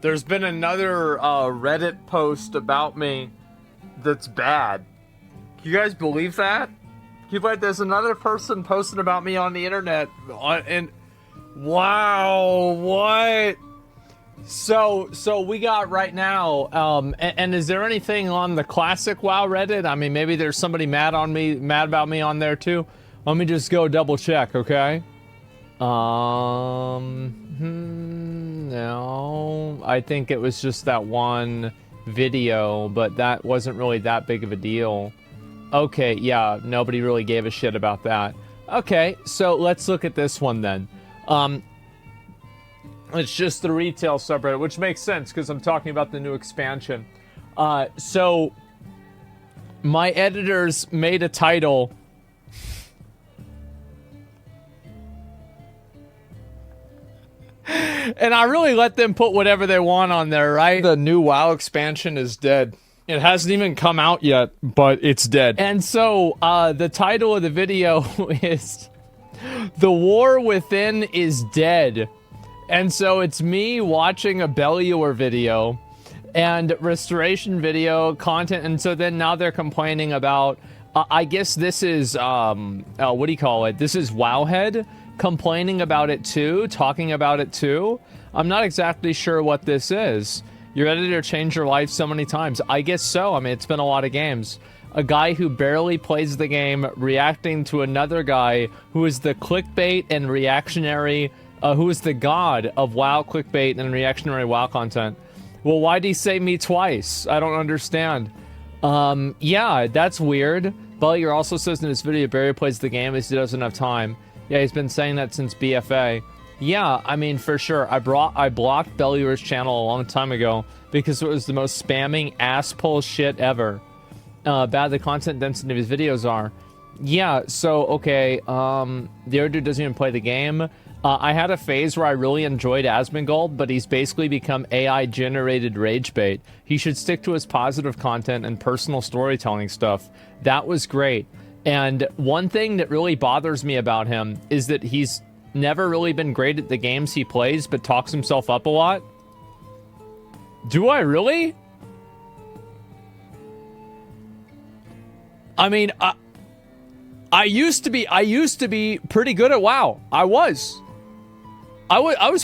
There's been another Reddit post about me that's bad. Can you guys believe that? There's another person posting about me on the internet, and wow, what? So we got right now, and is there anything on the classic WoW Reddit? I mean, maybe there's somebody mad about me on there too. Let me just go double check, okay? No, I think it was just that one video, but that wasn't really that big of a deal. Okay, yeah, nobody really gave a shit about that. Okay, so let's look at this one then. It's just the retail subreddit, which makes sense because I'm talking about the new expansion. So my editors made a title. And I really let them put whatever they want on there, right? The new WoW expansion is dead. It hasn't even come out yet, but it's dead. And so, the title of the video is The War Within is Dead. And so it's me watching a Belluar video and restoration video content. And so then now they're complaining about, I guess this is, what do you call it? This is Wowhead complaining about it too, talking about it too. I'm not exactly sure what this is. Your editor changed your life so many times. I guess so. I mean, it's been a lot of games. A guy who barely plays the game reacting to another guy who is the clickbait and reactionary, who is the god of WoW clickbait and reactionary WoW content. Well, why'd he say me twice? I don't understand. Yeah, that's weird. Bellier also says in his video, Barry plays the game as he doesn't have time. Yeah, he's been saying that since BFA. Yeah, I mean, for sure. I blocked Belluar's channel a long time ago because it was the most spamming ass-pull shit ever. Bad the content density of his videos are. Yeah, so, okay, the other dude doesn't even play the game. I had a phase where I really enjoyed Asmongold, but he's basically become AI-generated rage bait. He should stick to his positive content and personal storytelling stuff. That was great. And one thing that really bothers me about him is that he's never really been great at the games he plays, but talks himself up a lot. Do I really? I mean, I used to be pretty good at WoW. I was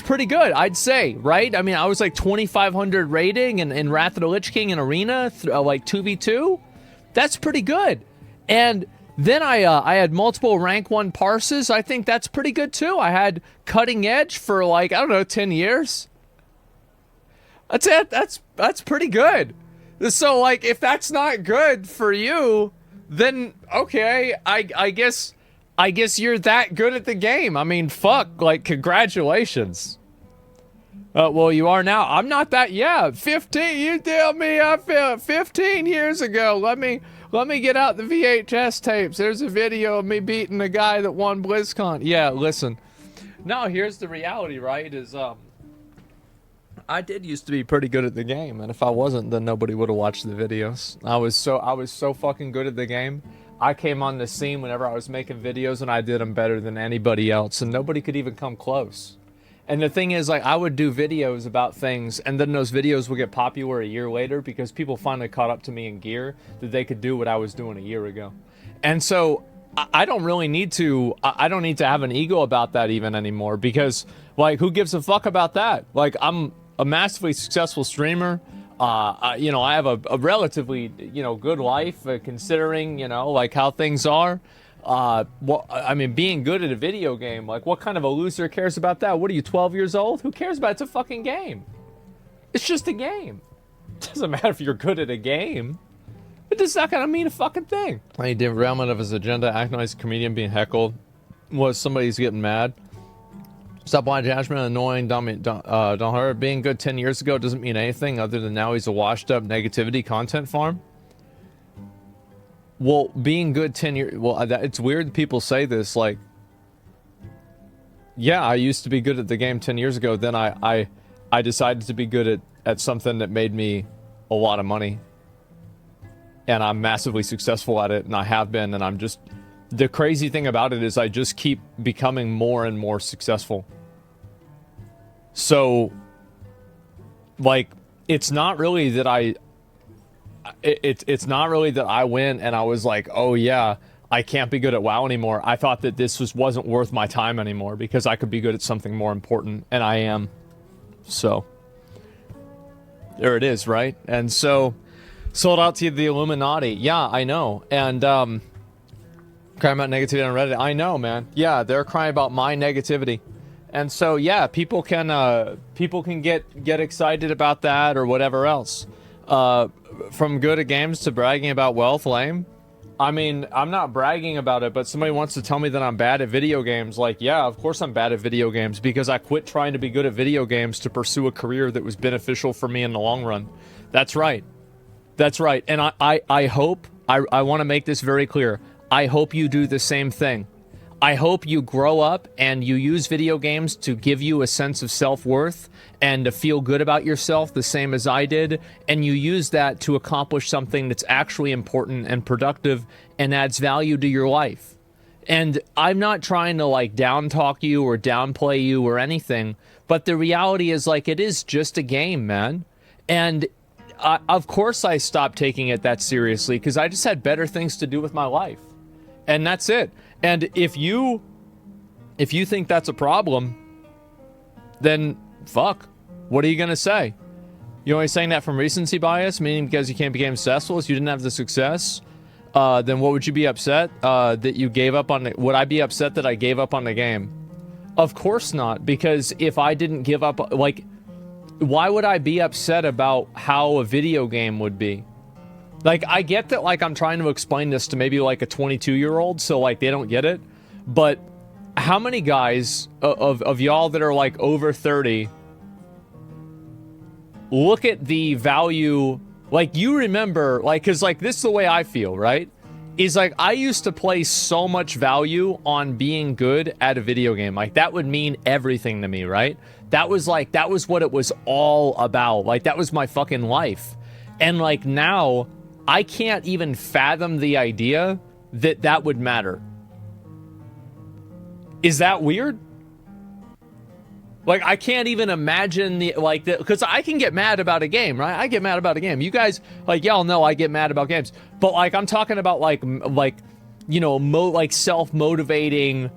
pretty good, I'd say, right? I mean, I was like 2,500 rating in Wrath of the Lich King in Arena, like 2v2. That's pretty good. And then I had multiple rank 1 parses. I think that's pretty good too. I had cutting edge for like, I don't know, 10 years. That's it. That's pretty good. So like, if that's not good for you, then okay, I guess you're that good at the game. I mean, fuck, like, congratulations. Well, you are now. I'm not that, yeah, 15, you tell me I felt 15 years ago. Let me get out the VHS tapes. There's a video of me beating the guy that won BlizzCon. Yeah, listen. No, here's the reality, right, is, I did used to be pretty good at the game, and if I wasn't, then nobody would have watched the videos. I was so fucking good at the game. I came on the scene whenever I was making videos, and I did them better than anybody else, and nobody could even come close. And the thing is, like, I would do videos about things, and then those videos would get popular a year later because people finally caught up to me in gear that they could do what I was doing a year ago. And so I don't really need to, I don't need to have an ego about that even anymore because, like, who gives a fuck about that? Like, I'm a massively successful streamer. You know, I have a relatively, you know, good life considering, you know, like how things are. Well, I mean, being good at a video game, like, what kind of a loser cares about that? What are you, 12 years old? Who cares about it? It's a fucking game. It's just a game. It doesn't matter if you're good at a game. It does not gonna mean a fucking thing. Any derailment of his agenda, acting like a comedian being heckled. Was somebody's getting mad. Stop blind judgment, annoying, don't hurt. Being good 10 years ago doesn't mean anything other than now he's a washed up negativity content farm. Well, being good 10 years... Well, it's weird people say this, like... Yeah, I used to be good at the game 10 years ago, then I decided to be good at something that made me a lot of money. And I'm massively successful at it, and I have been, and I'm just... The crazy thing about it is I just keep becoming more and more successful. So... like, it's not really that it's not really that I went and I was like, oh yeah, I can't be good at WoW anymore. I thought that this wasn't worth my time anymore because I could be good at something more important, and I am. So there it is, right? And so sold out to the Illuminati. Yeah, I know. And crying about negativity on Reddit. I know, man. Yeah, they're crying about my negativity. And so yeah, people can get excited about that or whatever else. From good at games to bragging about wealth, lame. I mean, I'm not bragging about it, but somebody wants to tell me that I'm bad at video games. Like, yeah, of course I'm bad at video games because I quit trying to be good at video games to pursue a career that was beneficial for me in the long run. That's right. That's right. And I hope, I want to make this very clear. I hope you do the same thing. I hope you grow up and you use video games to give you a sense of self-worth and to feel good about yourself the same as I did, and you use that to accomplish something that's actually important and productive and adds value to your life. And I'm not trying to like down talk you or downplay you or anything, but the reality is like it is just a game, man. And of course I stopped taking it that seriously because I just had better things to do with my life. And that's it. And if you think that's a problem, then fuck. What are you going to say? You're only saying that from recency bias, meaning because you can't become successful, so you didn't have the success? Then what would you be upset? That you gave up on it? Would I be upset that I gave up on the game? Of course not, because if I didn't give up, like, why would I be upset about how a video game would be? Like, I get that, like, I'm trying to explain this to maybe, like, a 22-year-old, so, like, they don't get it. But how many guys of y'all that are, like, over 30 look at the value, like, you remember, like, because, like, this is the way I feel, right? Is, like, I used to place so much value on being good at a video game. Like, that would mean everything to me, right? That was, like, that was what it was all about. Like, that was my fucking life. And, like, now I can't even fathom the idea that that would matter. Is that weird? Like, I can't even imagine the, like, because I can get mad about a game, right? I get mad about a game. You guys, like, y'all know I get mad about games. But, like, I'm talking about, like, you know, like, self-motivating,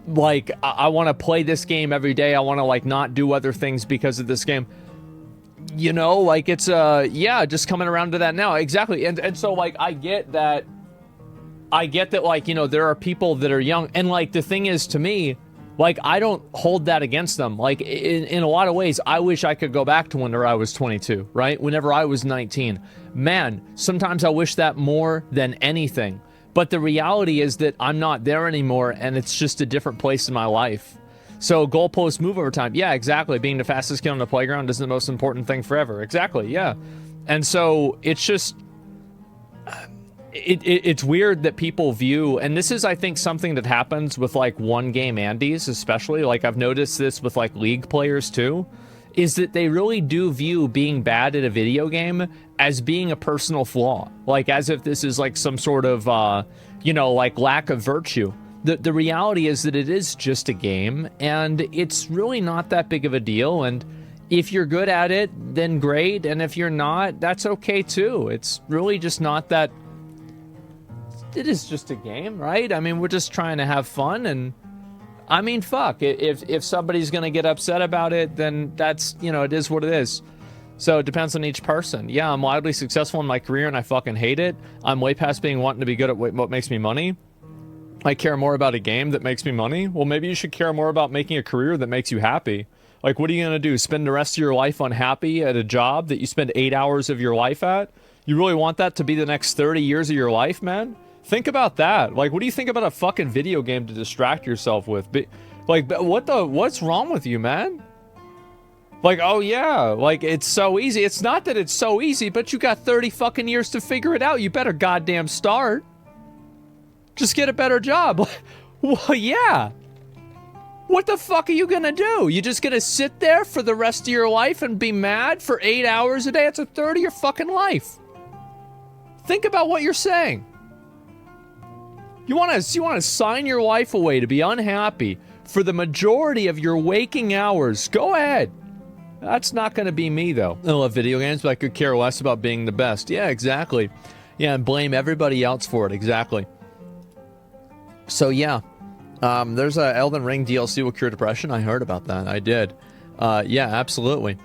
like, I want to play this game every day. I want to, like, not do other things because of this game. You know, like, it's, yeah, just coming around to that now. Exactly. And so, like, I get that, like, you know, there are people that are young. And, like, the thing is, to me, like, I don't hold that against them. Like, in a lot of ways, I wish I could go back to whenever I was 22, right? Whenever I was 19. Man, sometimes I wish that more than anything. But the reality is that I'm not there anymore, and it's just a different place in my life. So, goalposts move over time. Yeah, exactly. Being the fastest kid on the playground isn't the most important thing forever. Exactly, yeah. And so, it's just... It's weird that people view, and this is, I think, something that happens with, like, one-game Andes, especially. Like, I've noticed this with, like, League players, too, is that they really do view being bad at a video game as being a personal flaw. Like, as if this is, like, some sort of, you know, like, lack of virtue. The reality is that it is just a game, and it's really not that big of a deal, and if you're good at it, then great, and if you're not, that's okay, too. It's really just not that... It is just a game, right? I mean, we're just trying to have fun, and I mean, fuck. If somebody's gonna get upset about it, then that's, you know, it is what it is. So it depends on each person. Yeah, I'm wildly successful in my career, and I fucking hate it. I'm way past being wanting to be good at what makes me money. I care more about a game that makes me money. Well, maybe you should care more about making a career that makes you happy. Like, what are you gonna do? Spend the rest of your life unhappy at a job that you spend 8 hours of your life at? You really want that to be the next 30 years of your life, man? Think about that. Like, what do you think about a fucking video game to distract yourself with? Like, what's wrong with you, man? Like, oh yeah, like, it's so easy. It's not that it's so easy, but you got 30 fucking years to figure it out. You better goddamn start. Just get a better job. Well, yeah. What the fuck are you gonna do? You just gonna sit there for the rest of your life and be mad for 8 hours a day? It's a third of your fucking life. Think about what you're saying. You want to sign your life away to be unhappy for the majority of your waking hours. Go ahead. That's not going to be me, though. I love video games, but I could care less about being the best. Yeah, exactly. Yeah, and blame everybody else for it. Exactly. So, yeah. There's a Elden Ring DLC will cure depression. I heard about that. I did. Yeah, absolutely.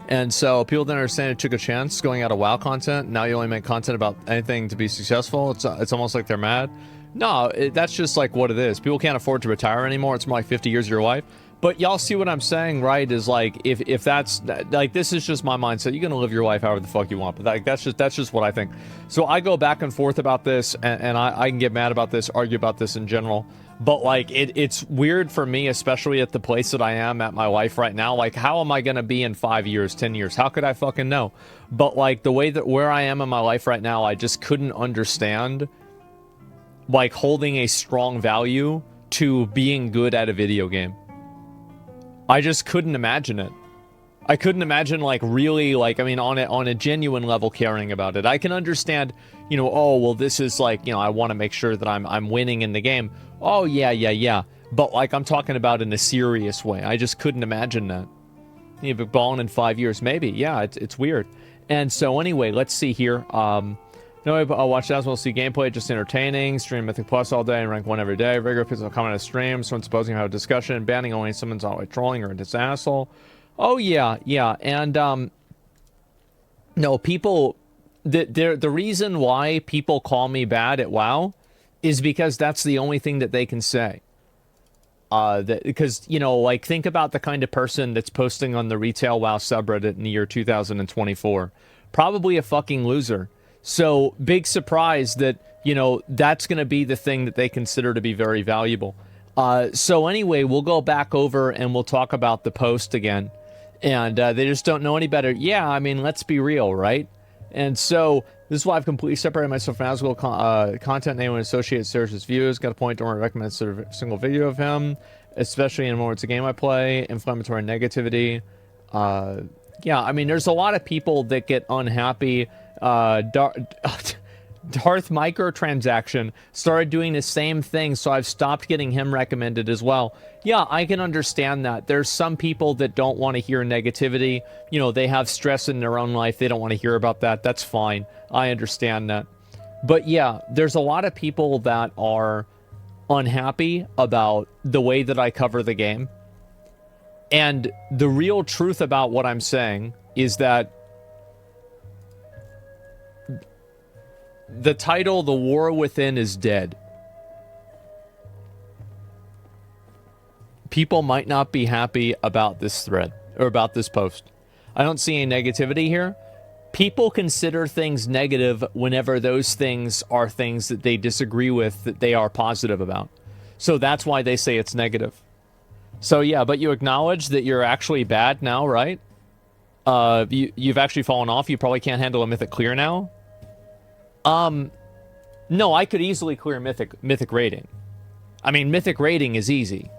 And so people didn't understand it took a chance going out of WoW content. Now you only make content about anything to be successful. It's almost like they're mad. No, that's just like what it is. People can't afford to retire anymore. It's more like 50 years of your life. But y'all see what I'm saying, right? Is like, if that's, like, this is just my mindset. You're going to live your life however the fuck you want. But like, that's just what I think. So I go back and forth about this, and I can get mad about this, argue about this in general. But like, it's weird for me, especially at the place that I am at my life right now. Like, how am I going to be in 5 years, 10 years? How could I fucking know? But like, the way that where I am in my life right now, I just couldn't understand, like, holding a strong value to being good at a video game. I just couldn't imagine it. I couldn't imagine, like, really, like, I mean, on a genuine level caring about it. I can understand, you know, oh, well, this is like, you know, I want to make sure that I'm winning in the game. Oh, yeah. But, like, I'm talking about in a serious way. I just couldn't imagine that. You've been balling in 5 years, maybe. Yeah, it's weird. And so, anyway, let's see here. No, I'll watch Asmongold, see gameplay, just entertaining. Stream Mythic Plus all day and rank 1 every day. Regular physical comment on stream. Someone supposing have a discussion. Banning only someone's always trolling or a asshole. Oh, yeah. And, no, people... The reason why people call me bad at WoW is because that's the only thing that they can say. Because, you know, like, think about the kind of person that's posting on the retail WoW subreddit in the year 2024. Probably a fucking loser. So, big surprise that, you know, that's going to be the thing that they consider to be very valuable. So anyway, we'll go back over and we'll talk about the post again. And they just don't know any better. Yeah, I mean, let's be real, right? And so, this is why I've completely separated myself from Asmongold content name and associate Serge's views. Got a point, don't recommend a single video of him, especially in more it's a game I play. Inflammatory negativity. Yeah, I mean, there's a lot of people that get unhappy. Darth Microtransaction started doing the same thing, so I've stopped getting him recommended as well. Yeah, I can understand that. There's some people that don't want to hear negativity. You know, they have stress in their own life. They don't want to hear about that. That's fine. I understand that. But yeah, there's a lot of people that are unhappy about the way that I cover the game. And the real truth about what I'm saying is that the title, The War Within, is dead. People might not be happy about this thread, or about this post. I don't see any negativity here. People consider things negative whenever those things are things that they disagree with, that they are positive about. So that's why they say it's negative. So yeah, but you acknowledge that you're actually bad now, right? You've actually fallen off. You probably can't handle a Mythic clear now. No, I could easily clear Mythic rating. I mean, Mythic rating is easy.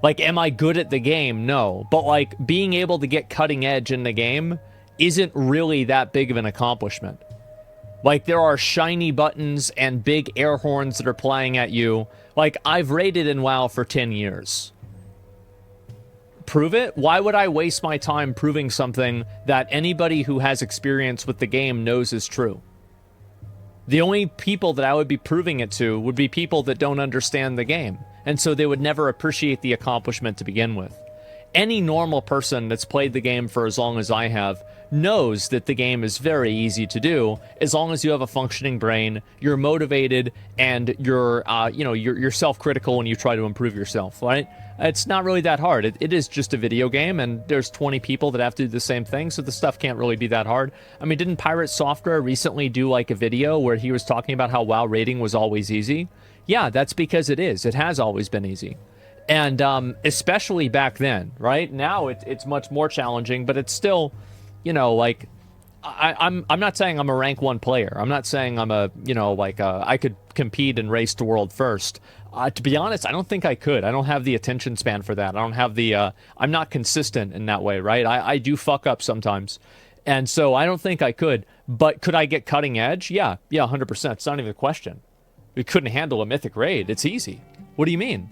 Like, am I good at the game? No. But, like, being able to get cutting edge in the game isn't really that big of an accomplishment. Like, there are shiny buttons and big air horns that are playing at you. Like, I've raided in WoW for 10 years. Prove it? Why would I waste my time proving something that anybody who has experience with the game knows is true? The only people that I would be proving it to would be people that don't understand the game. And so they would never appreciate the accomplishment to begin with. Any normal person that's played the game for as long as I have knows that the game is very easy to do as long as you have a functioning brain, you're motivated, and you're self-critical when you try to improve yourself, right? It's not really that hard. It is just a video game, and there's 20 people that have to do the same thing, so the stuff can't really be that hard. I mean, didn't Pirate Software recently do, like, a video where he was talking about how WoW raiding was always easy? Yeah, that's because it is. It has always been easy. And especially back then, right? Now it's much more challenging, but it's still, you know, like, I'm not saying I'm a rank 1 player. I'm not saying I'm a, you know, like, I could compete and race to world first. To be honest, I don't think I could. I don't have the attention span for that. I don't have the, I'm not consistent in that way, right? I do fuck up sometimes. And so I don't think I could. But could I get cutting edge? Yeah, 100%. It's not even a question. We couldn't handle a Mythic raid. It's easy. What do you mean?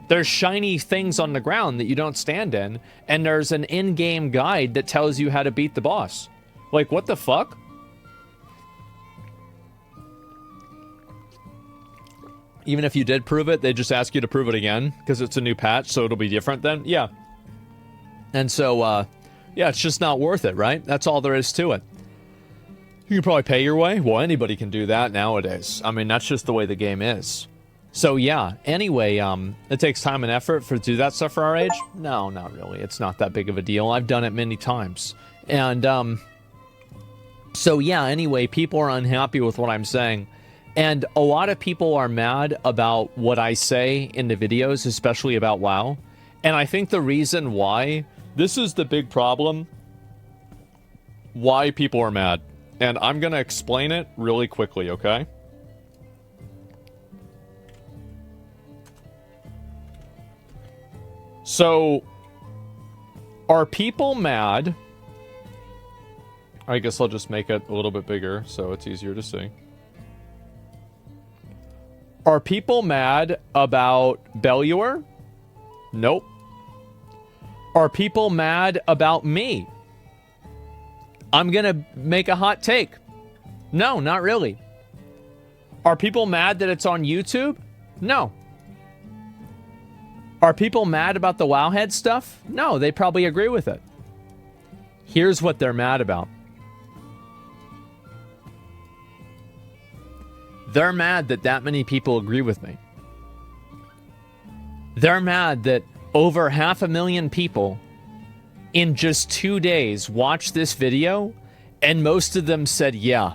There's shiny things on the ground that you don't stand in, and there's an in-game guide that tells you how to beat the boss. Like, what the fuck? Even if you did prove it, they just ask you to prove it again, because it's a new patch, so it'll be different then? Yeah. And so, yeah, it's just not worth it, right? That's all there is to it. You can probably pay your way. Well, anybody can do that nowadays. I mean, that's just the way the game is. So yeah, anyway, it takes time and effort to do that stuff for our age? No, not really. It's not that big of a deal. I've done it many times. And, so yeah, anyway, people are unhappy with what I'm saying. And a lot of people are mad about what I say in the videos, especially about WoW. And I think the reason why, this is the big problem, why people are mad. And I'm going to explain it really quickly, okay? So, are people mad? I guess I'll just make it a little bit bigger so it's easier to see. Are people mad about Belluar? Nope. Are people mad about me? I'm gonna make a hot take. No, not really. Are people mad that it's on YouTube? No. Are people mad about the Wowhead stuff? No, they probably agree with it. Here's what they're mad about. They're mad that that many people agree with me. They're mad that over 500,000 people in just 2 days watched this video, and most of them said yeah.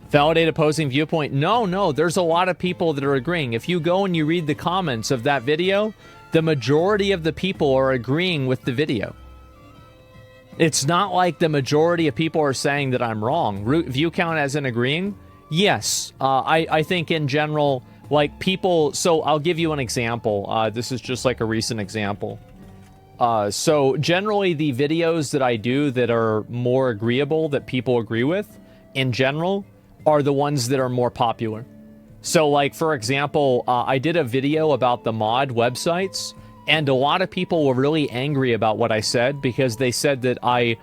Validate opposing viewpoint? No, there's a lot of people that are agreeing. If you go and you read the comments of that video, the majority of the people are agreeing with the video. It's not like the majority of people are saying that I'm wrong. View count as in agreeing? Yes. I think in general, like people... So I'll give you an example. This is just like a recent example. So generally the videos that I do that are more agreeable, that people agree with, in general, are the ones that are more popular. So like, for example, I did a video about the mod websites, and a lot of people were really angry about what I said because they said that I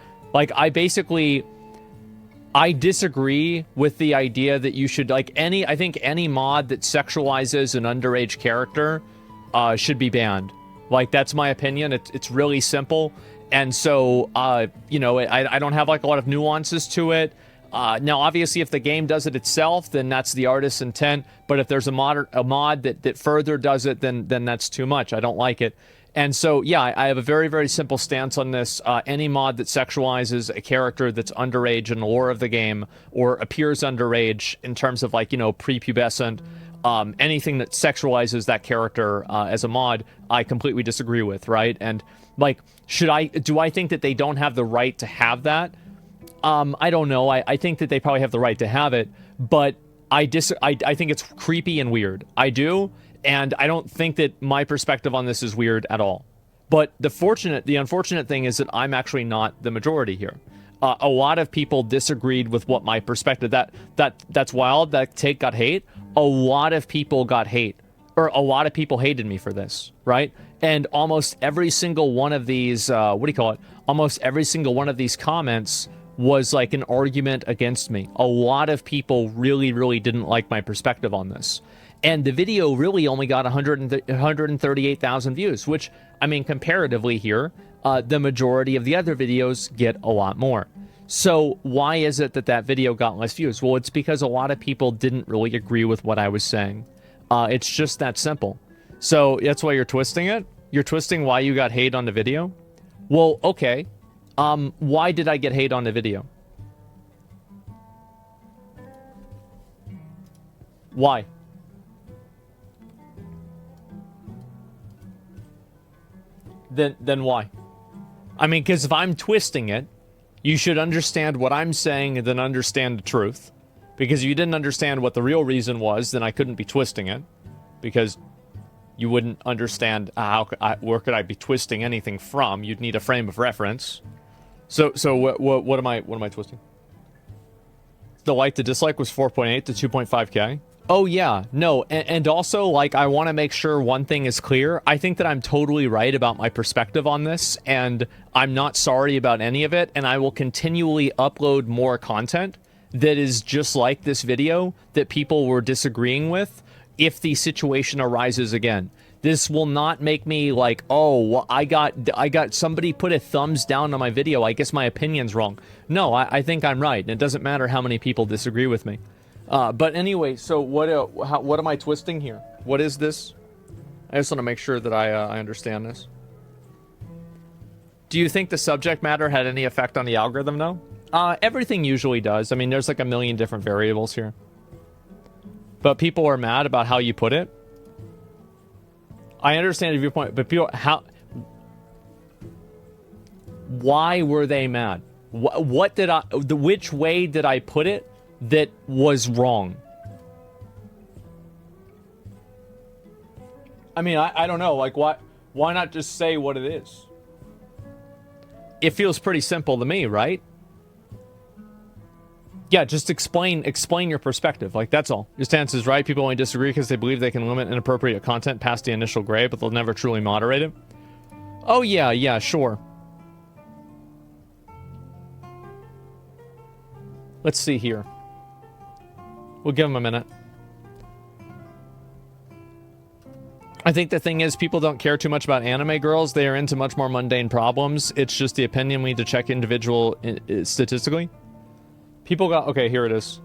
disagree with the idea that you should, like, I think any mod that sexualizes an underage character should be banned. Like, that's my opinion. It's really simple. And so, you know, I don't have, like, a lot of nuances to it. Now, obviously, if the game does it itself, then that's the artist's intent. But if there's a mod that further does it, then that's too much. I don't like it. And so, yeah, I have a very, very simple stance on this. Any mod that sexualizes a character that's underage in the lore of the game, or appears underage in terms of, like, you know, prepubescent, anything that sexualizes that character as a mod, I completely disagree with, right? And, like, do I think that they don't have the right to have that? I don't know. I think that they probably have the right to have it, but I think it's creepy and weird. I do, and I don't think that my perspective on this is weird at all. But the unfortunate thing is that I'm actually not the majority here. A lot of people disagreed with what my perspective. That's wild. That take got hate. A lot of people got hate, or a lot of people hated me for this, right? And almost every single one of these, almost every single one of these comments was like an argument against me. A lot of people really, really didn't like my perspective on this. And the video really only got 138,000 views, which, I mean, comparatively here, the majority of the other videos get a lot more. So why is it that video got less views? Well, it's because a lot of people didn't really agree with what I was saying. It's just that simple. So that's why you're twisting it? You're twisting why you got hate on the video? Well, okay. Why did I get hate on the video? Why? Then why? I mean, because if I'm twisting it, you should understand what I'm saying and then understand the truth. Because if you didn't understand what the real reason was, then I couldn't be twisting it. Because you wouldn't understand where could I be twisting anything from. You'd need a frame of reference. So what am I twisting? The like to dislike was 4.8 to 2.5K. Oh yeah, no, and also, like, I want to make sure one thing is clear. I think that I'm totally right about my perspective on this, and I'm not sorry about any of it, and I will continually upload more content that is just like this video that people were disagreeing with if the situation arises again. This will not make me like, oh, well, I got somebody put a thumbs down on my video, I guess my opinion's wrong. No, I think I'm right, and it doesn't matter how many people disagree with me. But anyway, so what am I twisting here? What is this? I just want to make sure that I understand this. Do you think the subject matter had any effect on the algorithm, though? Everything usually does. I mean, there's like a million different variables here. But people are mad about how you put it. I understand your viewpoint, but people, why were they mad? Which way did I put it that was wrong? I mean, I don't know. Like, why not just say what it is? It feels pretty simple to me, right? Yeah, just explain your perspective. Like, that's all. Your stance is right. People only disagree because they believe they can limit inappropriate content past the initial grade, but they'll never truly moderate it. Oh, yeah, sure. Let's see here. We'll give them a minute. I think the thing is, people don't care too much about anime girls. They are into much more mundane problems. It's just the opinion we need to check individual statistically. People got... Okay, here it is.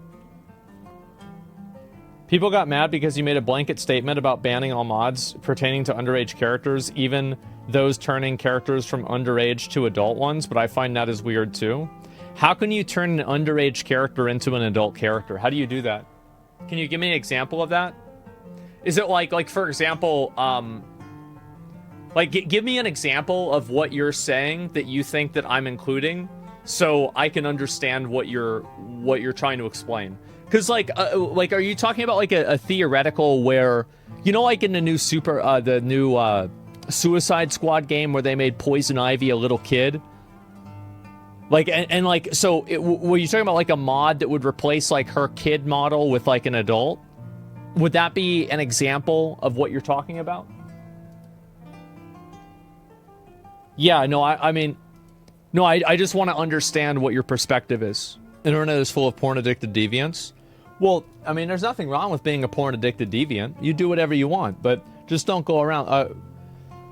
People got mad because you made a blanket statement about banning all mods pertaining to underage characters, even those turning characters from underage to adult ones, but I find that is weird too. How can you turn an underage character into an adult character? How do you do that? Can you give me an example of that? Is it like for example, give me an example of what you're saying that you think that I'm including, so I can understand what you're trying to explain. Because are you talking about like a theoretical where, you know, like in the new Suicide Squad game where they made Poison Ivy a little kid? Like, were you talking about like a mod that would replace like her kid model with like an adult? Would that be an example of what you're talking about? Yeah, no, I just want to understand what your perspective is. Internet is full of porn-addicted deviants. Well, I mean, there's nothing wrong with being a porn-addicted deviant. You do whatever you want, but just don't go around.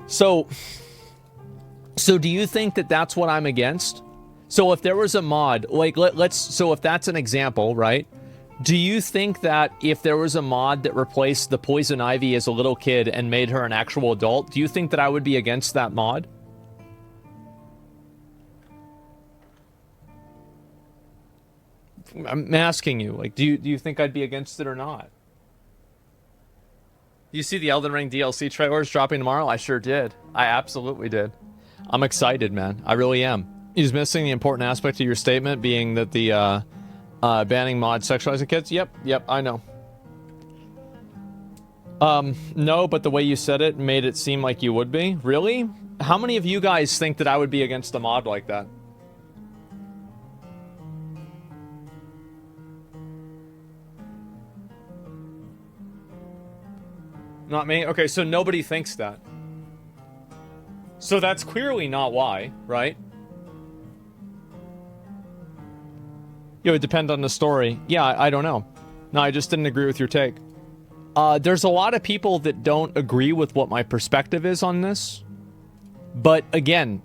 So do you think that that's what I'm against? So if there was a mod, like, so if that's an example, right? Do you think that if there was a mod that replaced the Poison Ivy as a little kid and made her an actual adult, do you think that I would be against that mod? I'm asking you, like, do you think I'd be against it or not? You see the Elden Ring DLC trailers dropping tomorrow? I sure did. I absolutely did. I'm excited, man. I really am. He's missing the important aspect of your statement, being that the banning mods sexualizing kids. Yep, I know. No, but the way you said it made it seem like you would be. Really? How many of you guys think that I would be against a mod like that? Not me? Okay, so nobody thinks that. So that's clearly not why, right? It would depend on the story. Yeah, I don't know. No, I just didn't agree with your take. There's a lot of people that don't agree with what my perspective is on this. But again,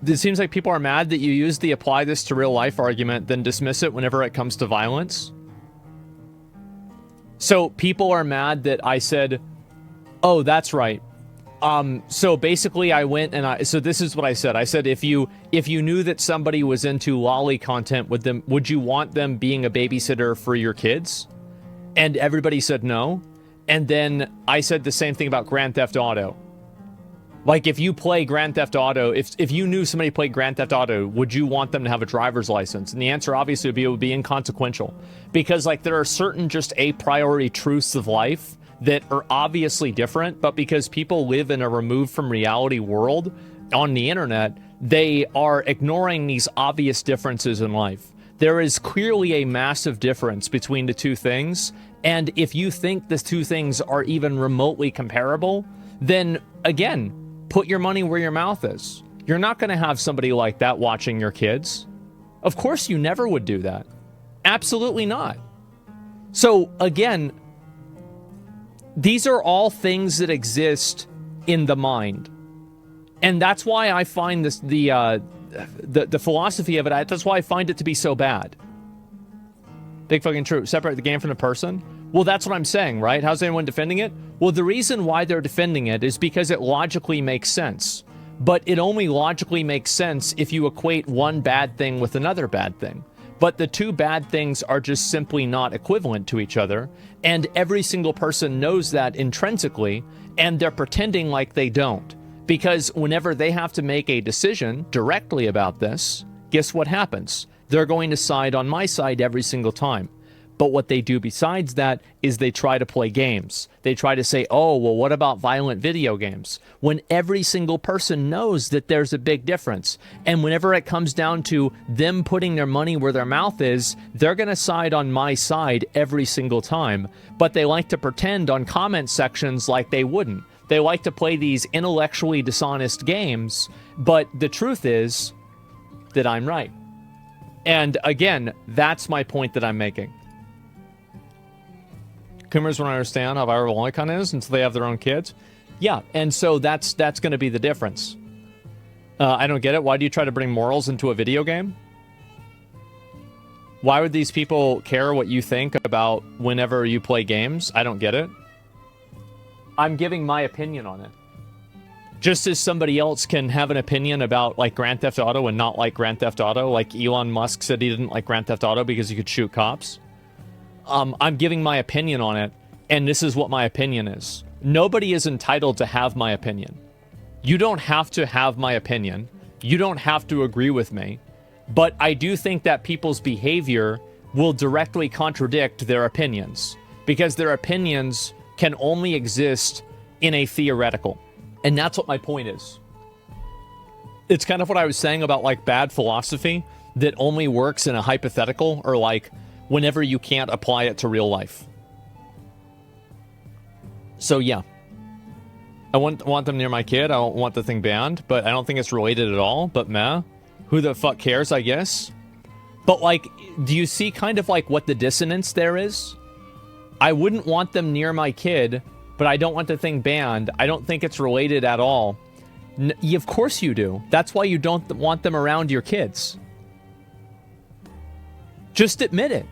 it seems like people are mad that you use the apply this to real life argument, then dismiss it whenever it comes to violence. So people are mad that I said, oh, that's right. So basically I went and so this is what I said. I said, if you knew that somebody was into lolly content with them, would you want them being a babysitter for your kids? And everybody said no. And then I said the same thing about Grand Theft Auto. Like, if you play Grand Theft Auto, if you knew somebody played Grand Theft Auto, would you want them to have a driver's license? And the answer obviously would be inconsequential. Because, like, there are certain just a priori truths of life that are obviously different, but because people live in a removed from reality world on the internet, they are ignoring these obvious differences in life. There is clearly a massive difference between the two things, and if you think the two things are even remotely comparable, then, again, put your money where your mouth is. You're not going to have somebody like that watching your kids. Of course you never would do that. Absolutely not. So, again, these are all things that exist in the mind. And that's why I find this, the philosophy of it, that's why I find it to be so bad. Big fucking true. Separate the game from the person? Well, that's what I'm saying, right? How's anyone defending it? Well, the reason why they're defending it is because it logically makes sense. But it only logically makes sense if you equate one bad thing with another bad thing. But the two bad things are just simply not equivalent to each other, and every single person knows that intrinsically, and they're pretending like they don't. Because whenever they have to make a decision directly about this, guess what happens? They're going to side on my side every single time. But what they do besides that is they try to play games. They try to say, oh, well, what about violent video games? When every single person knows that there's a big difference. And whenever it comes down to them putting their money where their mouth is, they're going to side on my side every single time. But they like to pretend on comment sections like they wouldn't. They like to play these intellectually dishonest games. But the truth is that I'm right. And again, that's my point that I'm making. Coomers won't understand how viral Lolicon is until they have their own kids. Yeah, and so that's going to be the difference. I don't get it. Why do you try to bring morals into a video game? Why would these people care what you think about whenever you play games? I don't get it. I'm giving my opinion on it. Just as somebody else can have an opinion about, like, Grand Theft Auto and not like Grand Theft Auto, like Elon Musk said he didn't like Grand Theft Auto because he could shoot cops. I'm giving my opinion on it, and this is what my opinion is. Nobody is entitled to have my opinion. You don't have to have my opinion. You don't have to agree with me. But I do think that people's behavior will directly contradict their opinions, because their opinions can only exist in a theoretical. And that's what my point is. It's kind of what I was saying about, like, bad philosophy that only works in a hypothetical, or, like, whenever you can't apply it to real life. So, yeah. I want them near my kid. I don't want the thing banned, but I don't think it's related at all. But meh. Who the fuck cares, I guess? But, like, do you see kind of, like, what the dissonance there is? I wouldn't want them near my kid, but I don't want the thing banned. I don't think it's related at all. Of course you do. That's why you don't want them around your kids. Just admit it.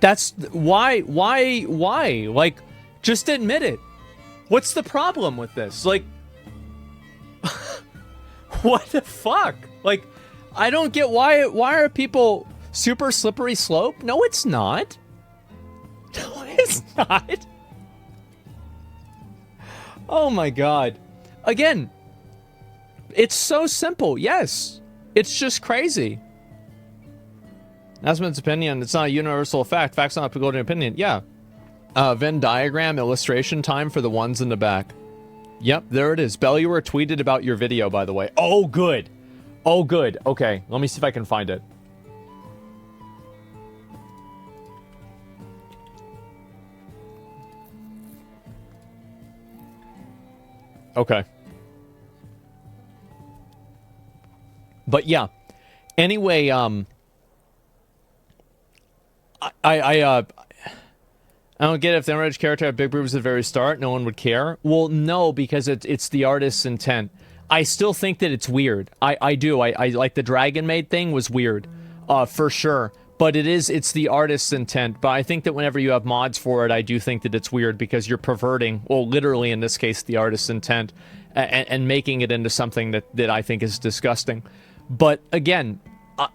That's why? Like, just admit it. What's the problem with this? Like, what the fuck? Like, I don't get why are people super slippery slope? No, it's not. No, it's not. Oh my god. Again, it's so simple. Yes. It's just crazy. Asmon's opinion, it's not a universal fact. Fact's not a golden opinion. Yeah. Venn diagram illustration time for the ones in the back. Yep, there it is. Belluer tweeted about your video, by the way. Oh, good. Oh, good. Okay, let me see if I can find it. Okay. But yeah. Anyway, I don't get it. If the underage character had big boobs at the very start, no one would care. Well, no, because it's the artist's intent. I still think that it's weird. I do. I like the Dragon Maid thing was weird, for sure. But it's the artist's intent. But I think that whenever you have mods for it, I do think that it's weird because you're perverting, well, literally in this case, the artist's intent and making it into something that I think is disgusting. But again,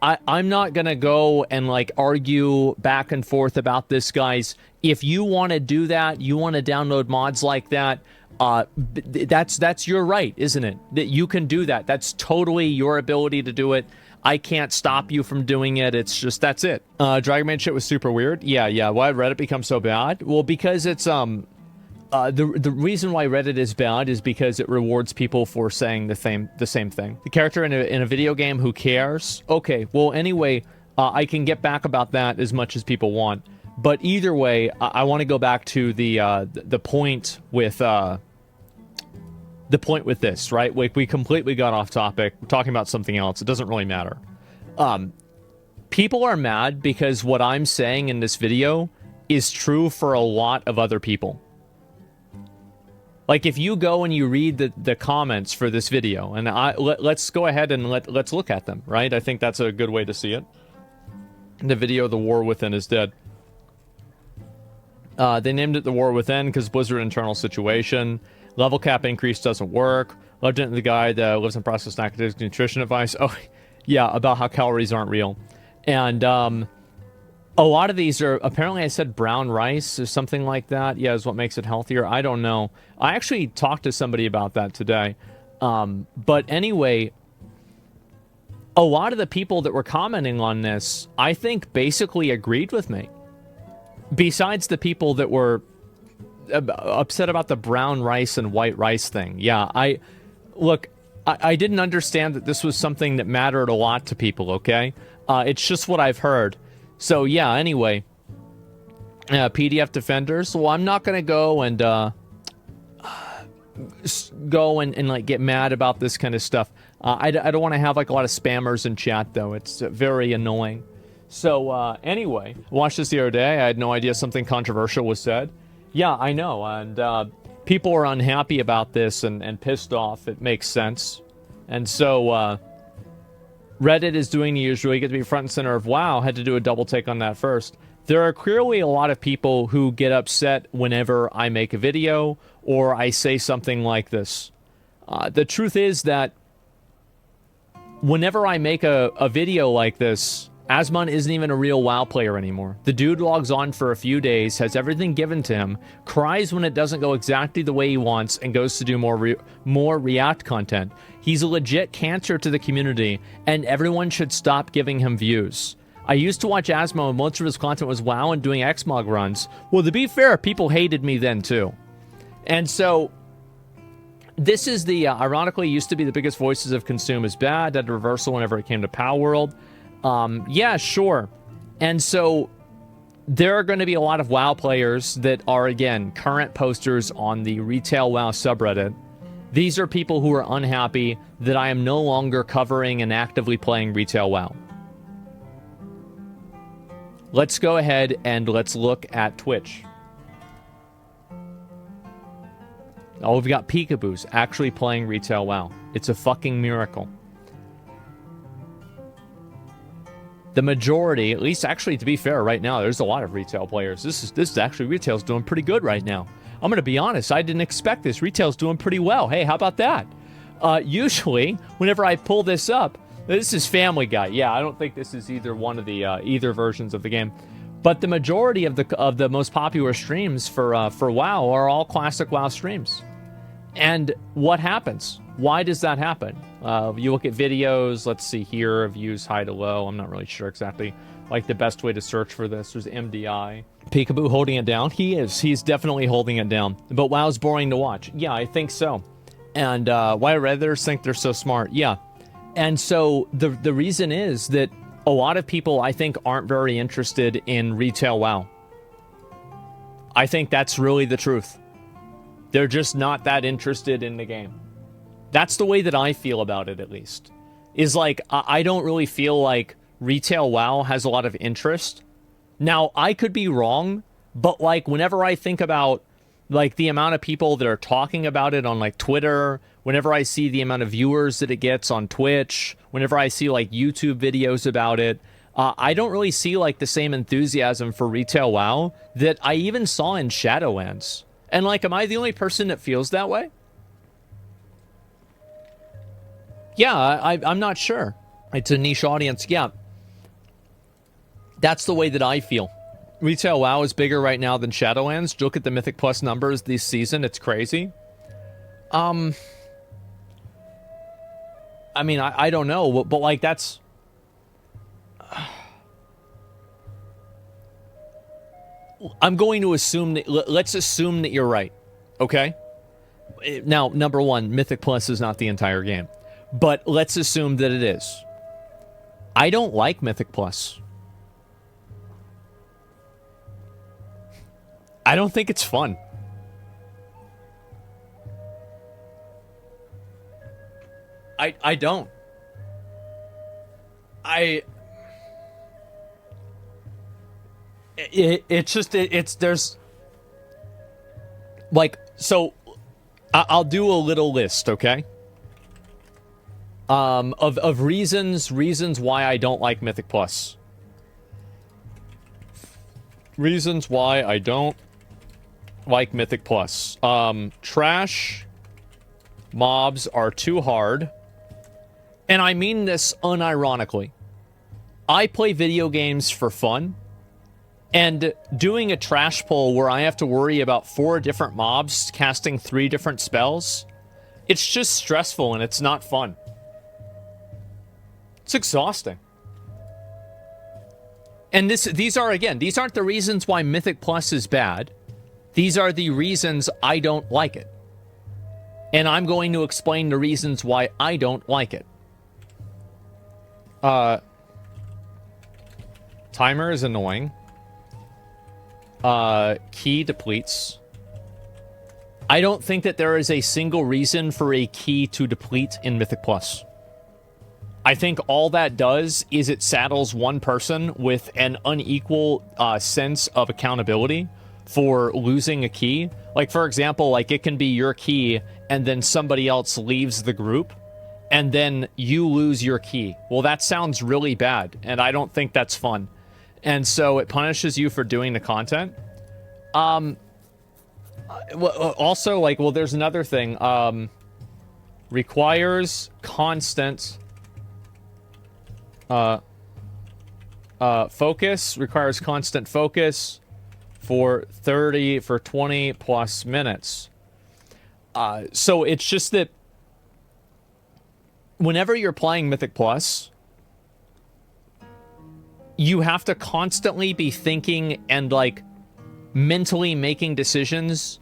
I'm not going to go and, like, argue back and forth about this, guys. If you want to do that, you want to download mods like that, that's your right, isn't it? That you can do that. That's totally your ability to do it. I can't stop you from doing it. It's just, that's it. Dragon Man shit was super weird. Yeah. Why did Reddit become so bad? Well, because it's, The reason why Reddit is bad is because it rewards people for saying the same thing. The character in a video game, who cares? Okay, well, anyway, I can get back about that as much as people want. But either way, I want to go back to the point with this, right? We completely got off topic. We're talking about something else. It doesn't really matter. People are mad because what I'm saying in this video is true for a lot of other people. Like, if you go and you read the comments for this video, and let's go ahead and let's look at them, right? I think that's a good way to see it. The video, The War Within is dead. They named it The War Within because Blizzard internal situation. Level cap increase doesn't work. Loved it in the guy that lives in processed academic nutrition advice. Oh, yeah, about how calories aren't real. And a lot of these are, apparently I said brown rice or something like that. Yeah, is what makes it healthier. I don't know. I actually talked to somebody about that today. But anyway, a lot of the people that were commenting on this, I think basically agreed with me. Besides the people that were upset about the brown rice and white rice thing. Yeah, I didn't understand that this was something that mattered a lot to people, okay? It's just what I've heard. So, yeah, anyway. PDF defenders. Well, I'm not going to go and like get mad about this kind of stuff. I don't want to have like a lot of spammers in chat, though. It's very annoying. So, anyway, I watched this the other day. I had no idea something controversial was said. Yeah, I know. And people are unhappy about this and pissed off. It makes sense. And so, Reddit is doing the usual. You get to be front and center of, wow, had to do a double take on that first. There are clearly a lot of people who get upset whenever I make a video or I say something like this. The truth is that whenever I make a video like this, Asmon isn't even a real WoW player anymore. The dude logs on for a few days, has everything given to him, cries when it doesn't go exactly the way he wants, and goes to do more React content. He's a legit cancer to the community, and everyone should stop giving him views. I used to watch Asmo, and most of his content was WoW and doing Xmog runs. Well, to be fair, people hated me then, too. And so, this is the, ironically, used to be the biggest voices of consume is bad, had a reversal whenever it came to Pow World. Yeah, sure. And so there are going to be a lot of WoW players that are, again, current posters on the Retail WoW subreddit. These are people who are unhappy that I am no longer covering and actively playing Retail WoW. Let's go ahead and let's look at Twitch. Oh, we've got peekaboos actually playing Retail WoW. It's a fucking miracle. The majority, at least actually to be fair, right now, there's a lot of retail players. This is actually, retail's doing pretty good right now. I'm going to be honest, I didn't expect this. Retail's doing pretty well. Hey, how about that? Usually, whenever I pull this up, this is Family Guy. Yeah, I don't think this is either one of the, either versions of the game. But the majority of the most popular streams for WoW are all classic WoW streams. And what happens? Why does that happen? You look at videos, let's see here, views high to low. I'm not really sure exactly like the best way to search for this. There's MDI. Peekaboo holding it down? He is. He's definitely holding it down. But WoW's boring to watch. Yeah, I think so. And why Redditors think they're so smart? Yeah. And so the reason is that a lot of people, I think, aren't very interested in Retail WoW. I think that's really the truth. They're just not that interested in the game. That's the way that I feel about it, at least. Is like, I don't really feel like Retail WoW has a lot of interest. Now, I could be wrong, but like, whenever I think about like the amount of people that are talking about it on like Twitter, whenever I see the amount of viewers that it gets on Twitch, whenever I see like YouTube videos about it, I don't really see like the same enthusiasm for Retail WoW that I even saw in Shadowlands. And like, am I the only person that feels that way? Yeah, I'm not sure. It's a niche audience. Yeah. That's the way that I feel. Retail WoW is bigger right now than Shadowlands. Look at the Mythic Plus numbers this season. It's crazy. I mean, I don't know, but like that's... I'm going to assume that... Let's assume that you're right. Okay? Now, number one, Mythic Plus is not the entire game. But let's assume that it is. I don't like Mythic Plus. I don't think it's fun. I don't. It's there's like, so I'll do a little list, okay? Of reasons why I don't like Mythic Plus. Reasons why I don't like Mythic Plus. Trash mobs are too hard. And I mean this unironically. I play video games for fun. And doing a trash pull where I have to worry about 4 different mobs casting 3 different spells, it's just stressful and it's not fun. It's exhausting. And these aren't the reasons why Mythic Plus is bad. These are the reasons I don't like it. And I'm going to explain the reasons why I don't like it. Timer is annoying. Key depletes. I don't think that there is a single reason for a key to deplete in Mythic Plus. I think all that does is it saddles one person with an unequal sense of accountability for losing a key. Like, for example, like it can be your key and then somebody else leaves the group and then you lose your key. Well, that sounds really bad and I don't think that's fun. And so it punishes you for doing the content. Also, like, well, there's another thing. Requires constant focus. Requires constant focus for 20 plus minutes. So it's just that whenever you're playing Mythic Plus, you have to constantly be thinking and, like, mentally making decisions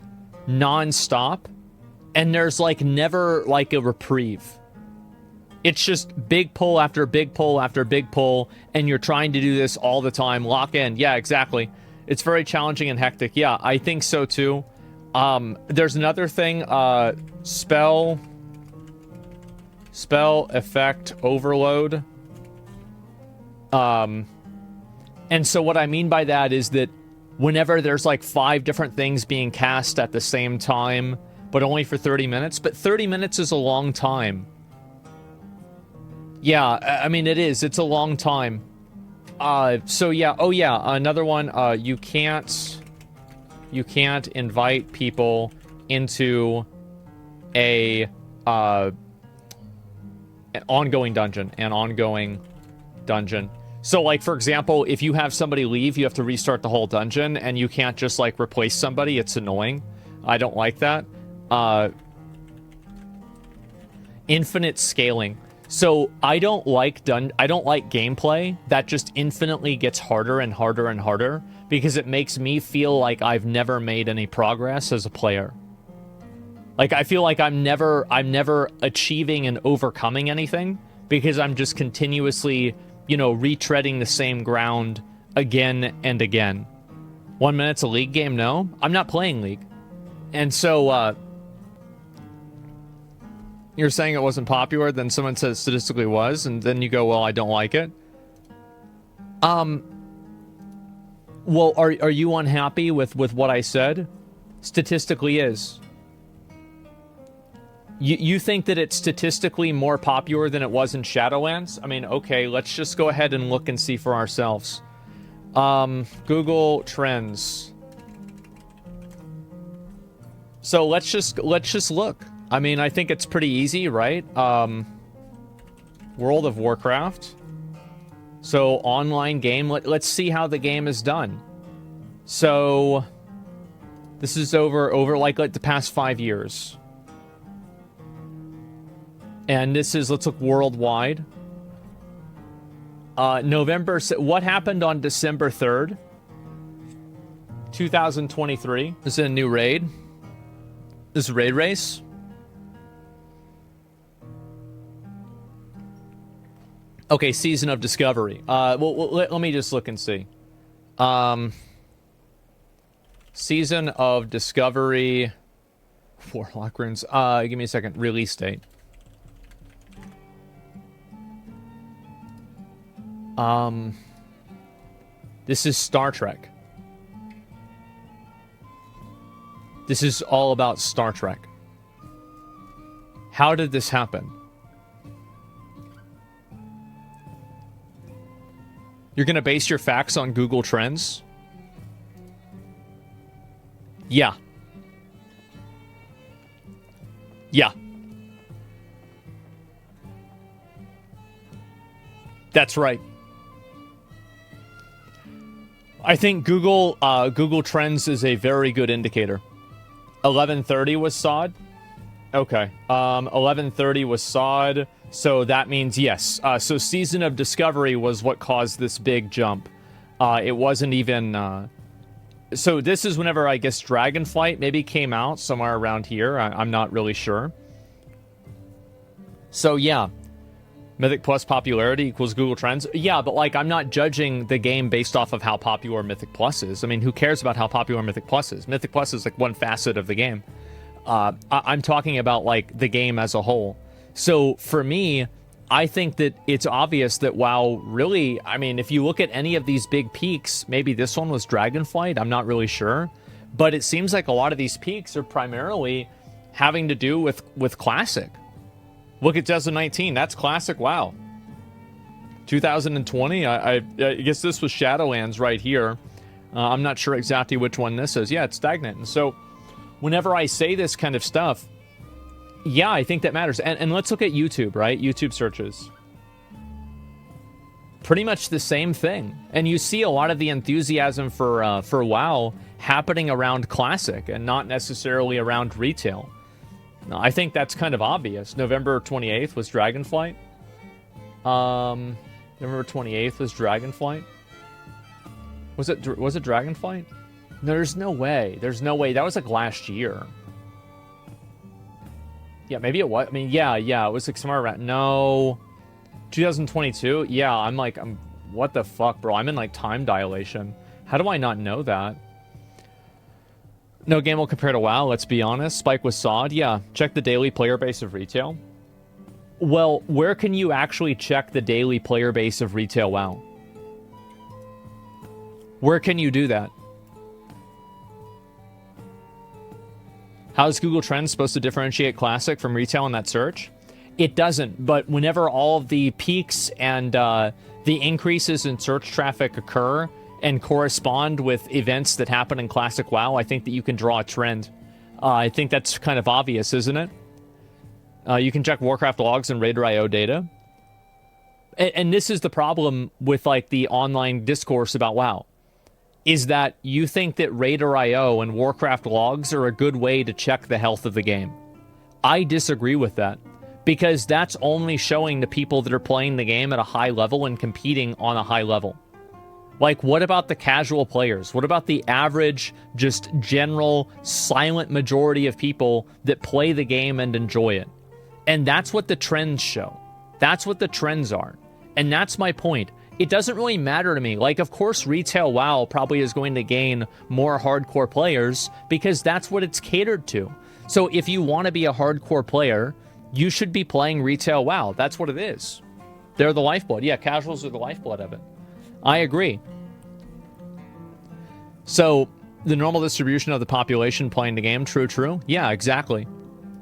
non-stop. And there's, like, never, like, a reprieve. It's just big pull after big pull after big pull, and you're trying to do this all the time. Lock in. Yeah, exactly. It's very challenging and hectic. Yeah, I think so, too. There's another thing. Spell effect overload. And so what I mean by that is that whenever there's like 5 different things being cast at the same time, but only for 30 minutes, but 30 minutes is a long time. Yeah, I mean, it is. It's a long time. So yeah. Oh yeah, another one. You can't invite people into an ongoing dungeon. So, like, for example, if you have somebody leave, you have to restart the whole dungeon, and you can't just, like, replace somebody. It's annoying. I don't like that. Infinite scaling. So, I don't like gameplay that just infinitely gets harder and harder and harder, because it makes me feel like I've never made any progress as a player. Like, I feel like I'm never achieving and overcoming anything, because I'm just continuously, you know, retreading the same ground again and again. 1 minute's a League game? No, I'm not playing League. And so, you're saying it wasn't popular, then someone says statistically was, and then you go, well, I don't like it. Well, are you unhappy with what I said? Statistically is. You think that it's statistically more popular than it was in Shadowlands? I mean, okay, let's just go ahead and look and see for ourselves. Google Trends. So let's just look. I mean, I think it's pretty easy, right? World of Warcraft. So online game. Let's see how the game is done. So this is over like the past 5 years. And this is, let's look worldwide. What happened on December 3rd, 2023? This is a new raid. This raid race. Okay, Season of Discovery. Well, let me just look and see. Season of Discovery. Warlock runes. Give me a second. Release date. This is Star Trek. This is all about Star Trek. How did this happen? You're gonna base your facts on Google Trends? Yeah. Yeah. That's right. I think Google Trends is a very good indicator. 11:30 was SOD. Okay. 11:30 was SOD. So that means yes. So Season of Discovery was what caused this big jump. It wasn't even... So this is whenever, I guess, Dragonflight maybe came out somewhere around here. I'm not really sure. So yeah. Mythic Plus popularity equals Google Trends. Yeah, but like I'm not judging the game based off of how popular Mythic Plus is. I mean, who cares about how popular Mythic Plus is? Mythic Plus is like one facet of the game. I'm talking about like the game as a whole. So for me, I think that it's obvious that WoW really, I mean, if you look at any of these big peaks, maybe this one was Dragonflight, I'm not really sure. But it seems like a lot of these peaks are primarily having to do with Classic. Look at 2019, that's Classic WoW. 2020, I guess this was Shadowlands right here. I'm not sure exactly which one this is. Yeah, it's stagnant. And so whenever I say this kind of stuff, yeah, I think that matters. And let's look at YouTube, right? YouTube searches. Pretty much the same thing. And you see a lot of the enthusiasm for WoW happening around Classic and not necessarily around retail. No, I think that's kind of obvious. November 28th was Dragonflight. November 28th was Dragonflight. Was it Dragonflight? No, there's no way. There's no way. That was like last year. Yeah, maybe it was. I mean, yeah, it was like somewhere around. No. 2022? Yeah, I'm what the fuck, bro? I'm in like time dilation. How do I not know that? No game will compare to WoW, let's be honest. Spike was SOD. Yeah, check the daily player base of retail. Well, where can you actually check the daily player base of retail WoW? Where can you do that? How is Google Trends supposed to differentiate Classic from retail in that search? It doesn't, but whenever all of the peaks and the increases in search traffic occur and correspond with events that happen in Classic WoW, I think that you can draw a trend. I think that's kind of obvious, isn't it? You can check Warcraft logs and Raider.io data. And this is the problem with like the online discourse about WoW, is that you think that Raider.io and Warcraft logs are a good way to check the health of the game. I disagree with that, because that's only showing the people that are playing the game at a high level and competing on a high level. Like, what about the casual players? What about the average, just general, silent majority of people that play the game and enjoy it? And that's what the trends show. That's what the trends are. And that's my point. It doesn't really matter to me. Like, of course, retail WoW probably is going to gain more hardcore players because that's what it's catered to. So if you want to be a hardcore player, you should be playing retail WoW. That's what it is. They're the lifeblood. Yeah, casuals are the lifeblood of it. I agree. So, the normal distribution of the population playing the game, true. Yeah, exactly.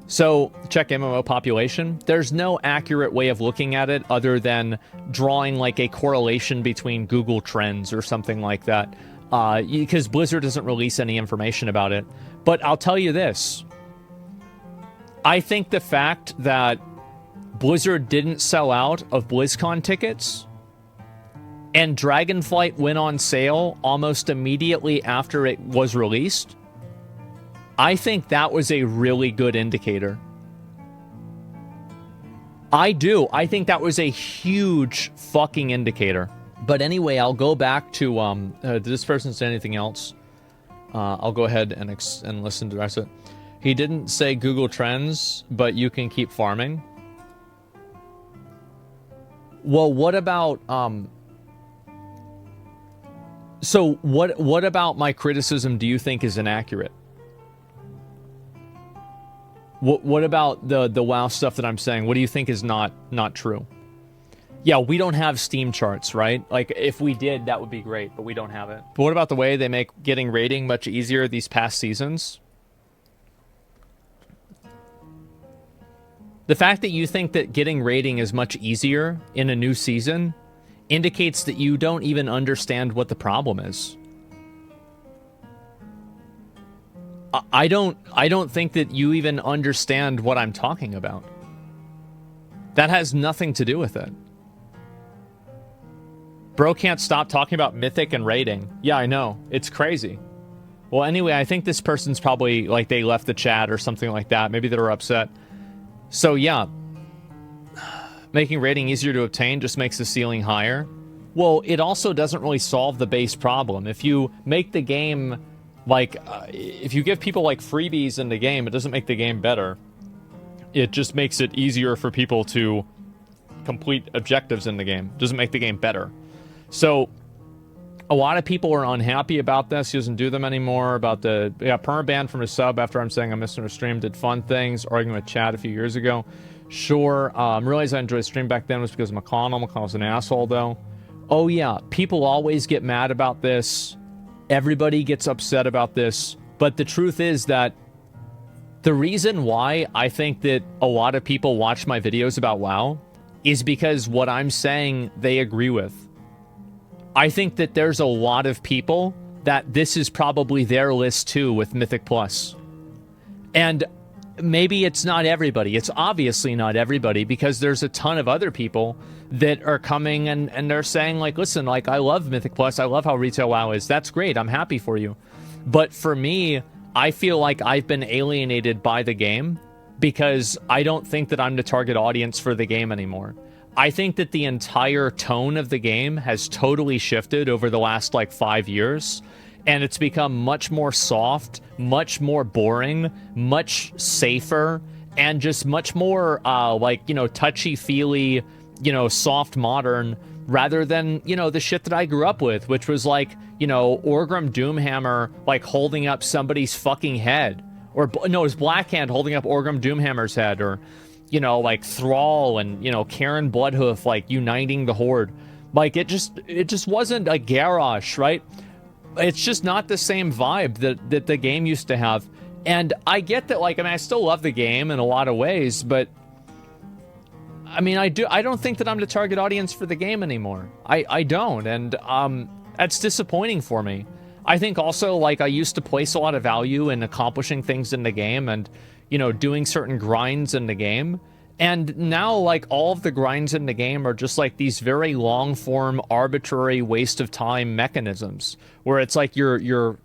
So, check MMO population. There's no accurate way of looking at it other than drawing like a correlation between Google Trends or something like that. Because Blizzard doesn't release any information about it. But I'll tell you this. I think the fact that Blizzard didn't sell out of BlizzCon tickets and Dragonflight went on sale almost immediately after it was released, I think that was a really good indicator. I do. I think that was a huge fucking indicator. But anyway, I'll go back to, did this person say anything else? I'll go ahead and listen to the rest of it. He didn't say Google Trends, but you can keep farming. Well, what about so what about my criticism do you think is inaccurate? What about the WoW stuff that I'm saying? What do you think is not true? Yeah, we don't have Steam charts, right? Like, if we did, that would be great, but we don't have it. But what about the way they make getting rating much easier these past seasons? The fact that you think that getting rating is much easier in a new season indicates that you don't even understand what the problem is. I don't think that you even understand what I'm talking about. That has nothing to do with it. Bro can't stop talking about Mythic and rating. Yeah, I know. It's crazy. Well, anyway, I think this person's probably, like, they left the chat or something like that. Maybe they were upset. So, yeah. Making rating easier to obtain just makes the ceiling higher. Well, it also doesn't really solve the base problem. If you make the game, like, if you give people, like, freebies in the game, it doesn't make the game better. It just makes it easier for people to complete objectives in the game. It doesn't make the game better. So, a lot of people are unhappy about this. He doesn't do them anymore. About the permaban from his sub after I'm saying I'm missing a stream. Did fun things. Arguing with Chad a few years ago. Sure. Realized I enjoyed the stream back then was because of McConnell. McConnell's an asshole, though. Oh, yeah. People always get mad about this. Everybody gets upset about this. But the truth is that the reason why I think that a lot of people watch my videos about WoW is because what I'm saying they agree with. I think that there's a lot of people that this is probably their list too with Mythic Plus. And maybe it's not everybody. It's obviously not everybody because there's a ton of other people that are coming and they're saying, like, listen, like, I love Mythic Plus. I love how retail WoW is. That's great. I'm happy for you. But for me, I feel like I've been alienated by the game because I don't think that I'm the target audience for the game anymore. I think that the entire tone of the game has totally shifted over the last, like, 5 years. And it's become much more soft, much more boring, much safer, and just much more, like, you know, touchy-feely, you know, soft modern, rather than, you know, the shit that I grew up with, which was, like, you know, Orgrim Doomhammer, like, holding up somebody's fucking head. Or, no, it was Blackhand holding up Orgrim Doomhammer's head, or, you know, like, Thrall and, you know, Karen Bloodhoof, like, uniting the Horde. Like, it just wasn't a Garrosh, right? It's just not the same vibe that the game used to have. And I get that, like, I mean, I still love the game in a lot of ways, but I mean, I don't think that I'm the target audience for the game anymore. I don't, and that's disappointing for me. I think also, like, I used to place a lot of value in accomplishing things in the game and, you know, doing certain grinds in the game. And now, like, all of the grinds in the game are just, like, these very long-form, arbitrary waste of time mechanisms, where it's like you're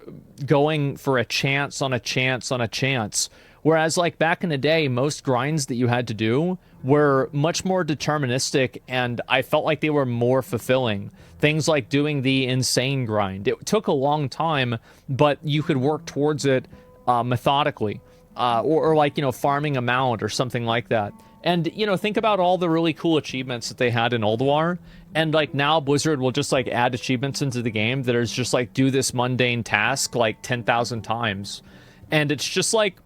going for a chance on a chance on a chance. Whereas, like, back in the day, most grinds that you had to do were much more deterministic, and I felt like they were more fulfilling. Things like doing the insane grind. It took a long time, but you could work towards it methodically. Or like, you know, farming a mount or something like that. And, you know, think about all the really cool achievements that they had in Old War. And, like, now Blizzard will just, like, add achievements into the game that is just, like, do this mundane task, like, 10,000 times. And it's just, like,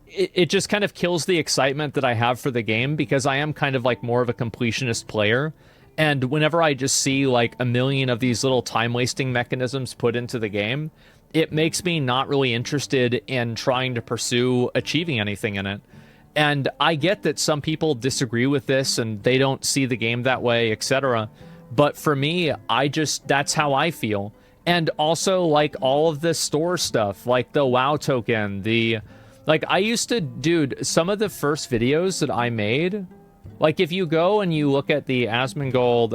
it just kind of kills the excitement that I have for the game, because I am kind of, like, more of a completionist player. And whenever I just see, like, a million of these little time-wasting mechanisms put into the game, it makes me not really interested in trying to pursue achieving anything in it. And I get that some people disagree with this and they don't see the game that way, etc. But for me, that's how I feel. And also, like, all of the store stuff, like the WoW token, like, I used to, dude, some of the first videos that I made, like, if you go and you look at the Asmongold,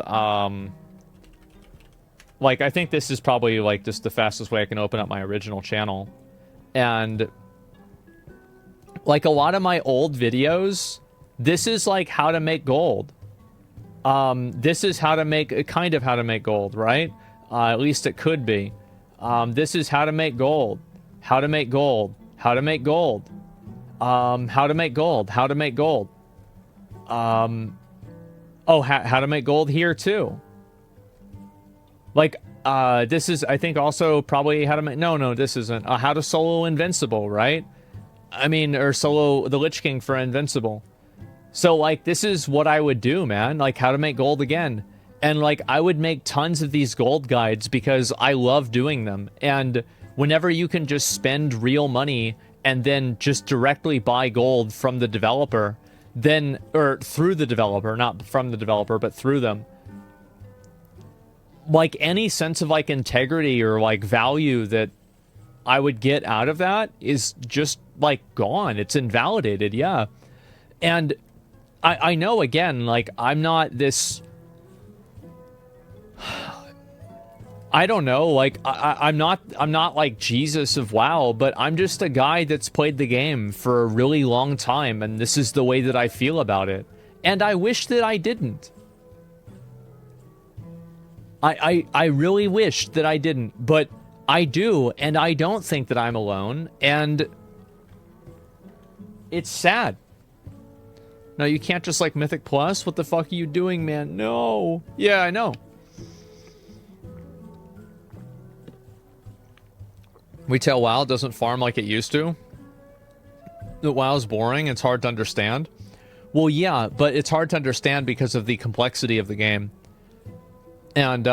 like, I think this is probably, like, just the fastest way I can open up my original channel. And, like, a lot of my old videos, this is, like, how to make gold. This is how to make, kind of how to make gold, right? At least it could be. This is how to make gold. How to make gold. How to make gold. How to make gold. How to make gold. Oh, how to make gold here too. Like, this is, I think, also probably how to make... No, this isn't. How to solo Invincible, right? I mean, or solo the Lich King for Invincible. So, like, this is what I would do, man. Like, how to make gold again. And, like, I would make tons of these gold guides because I love doing them. And whenever you can just spend real money and then just directly buy gold from the developer, then, or through the developer, not from the developer, but through them, like, any sense of, like, integrity or, like, value that I would get out of that is just, like, gone. It's invalidated, yeah. And I know, again, like, I'm not this... I don't know, like, I'm not like Jesus of WoW, but I'm just a guy that's played the game for a really long time, and this is the way that I feel about it. And I wish that I didn't. I really wish that I didn't, but I do, and I don't think that I'm alone, and it's sad. No, you can't just, like, Mythic Plus? What the fuck are you doing, man? No. Yeah, I know. Retail WoW doesn't farm like it used to. That WoW's boring, it's hard to understand. Well, yeah, but it's hard to understand because of the complexity of the game. And,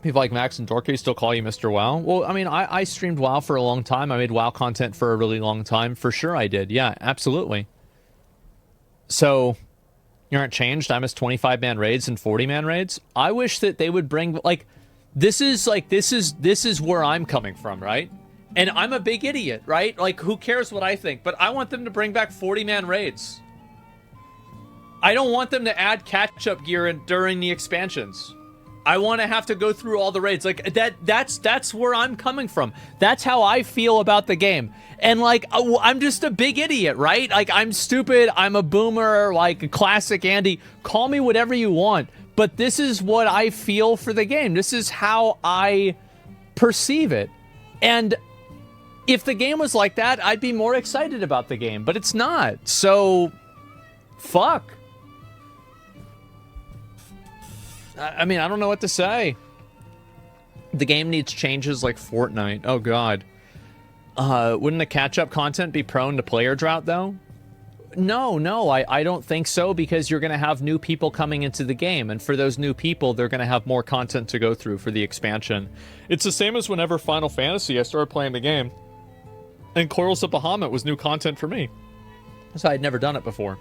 people like Max and Dorky still call you Mr. WoW. Well, I mean, I streamed WoW for a long time. I made WoW content for a really long time. For sure I did. Yeah, absolutely. So, you aren't changed? I miss 25-man raids and 40-man raids. I wish that they would bring, like... This is where I'm coming from, right? And I'm a big idiot, right? Like, who cares what I think? But I want them to bring back 40-man raids. I don't want them to add catch-up gear during the expansions. I want to have to go through all the raids. Like, that's where I'm coming from. That's how I feel about the game. And, like, I'm just a big idiot, right? Like, I'm stupid, I'm a boomer, like, classic Andy. Call me whatever you want. But this is what I feel for the game. This is how I perceive it. And if the game was like that, I'd be more excited about the game. But it's not. So, fuck. I mean, I don't know what to say. The game needs changes like Fortnite. Oh, God. Wouldn't the catch-up content be prone to player drought, though? No, I don't think so, because you're going to have new people coming into the game, and for those new people, they're going to have more content to go through for the expansion. It's the same as whenever Final Fantasy, I started playing the game, and Coils of Bahamut was new content for me. So I'd never done it before.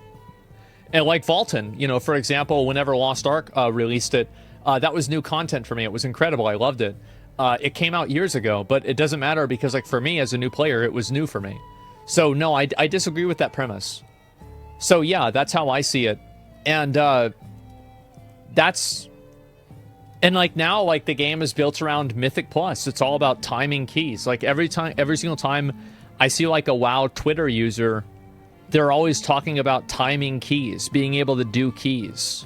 And like Vaulton, you know, for example, whenever Lost Ark released it, that was new content for me. It was incredible. I loved it. It came out years ago, but it doesn't matter because, like, for me as a new player, it was new for me. So, no, I disagree with that premise. So, yeah, that's how I see it. And that's... And, like, now, like, the game is built around Mythic Plus. It's all about timing keys. Like, every single time I see, like, a WoW Twitter user, they're always talking about timing keys, being able to do keys.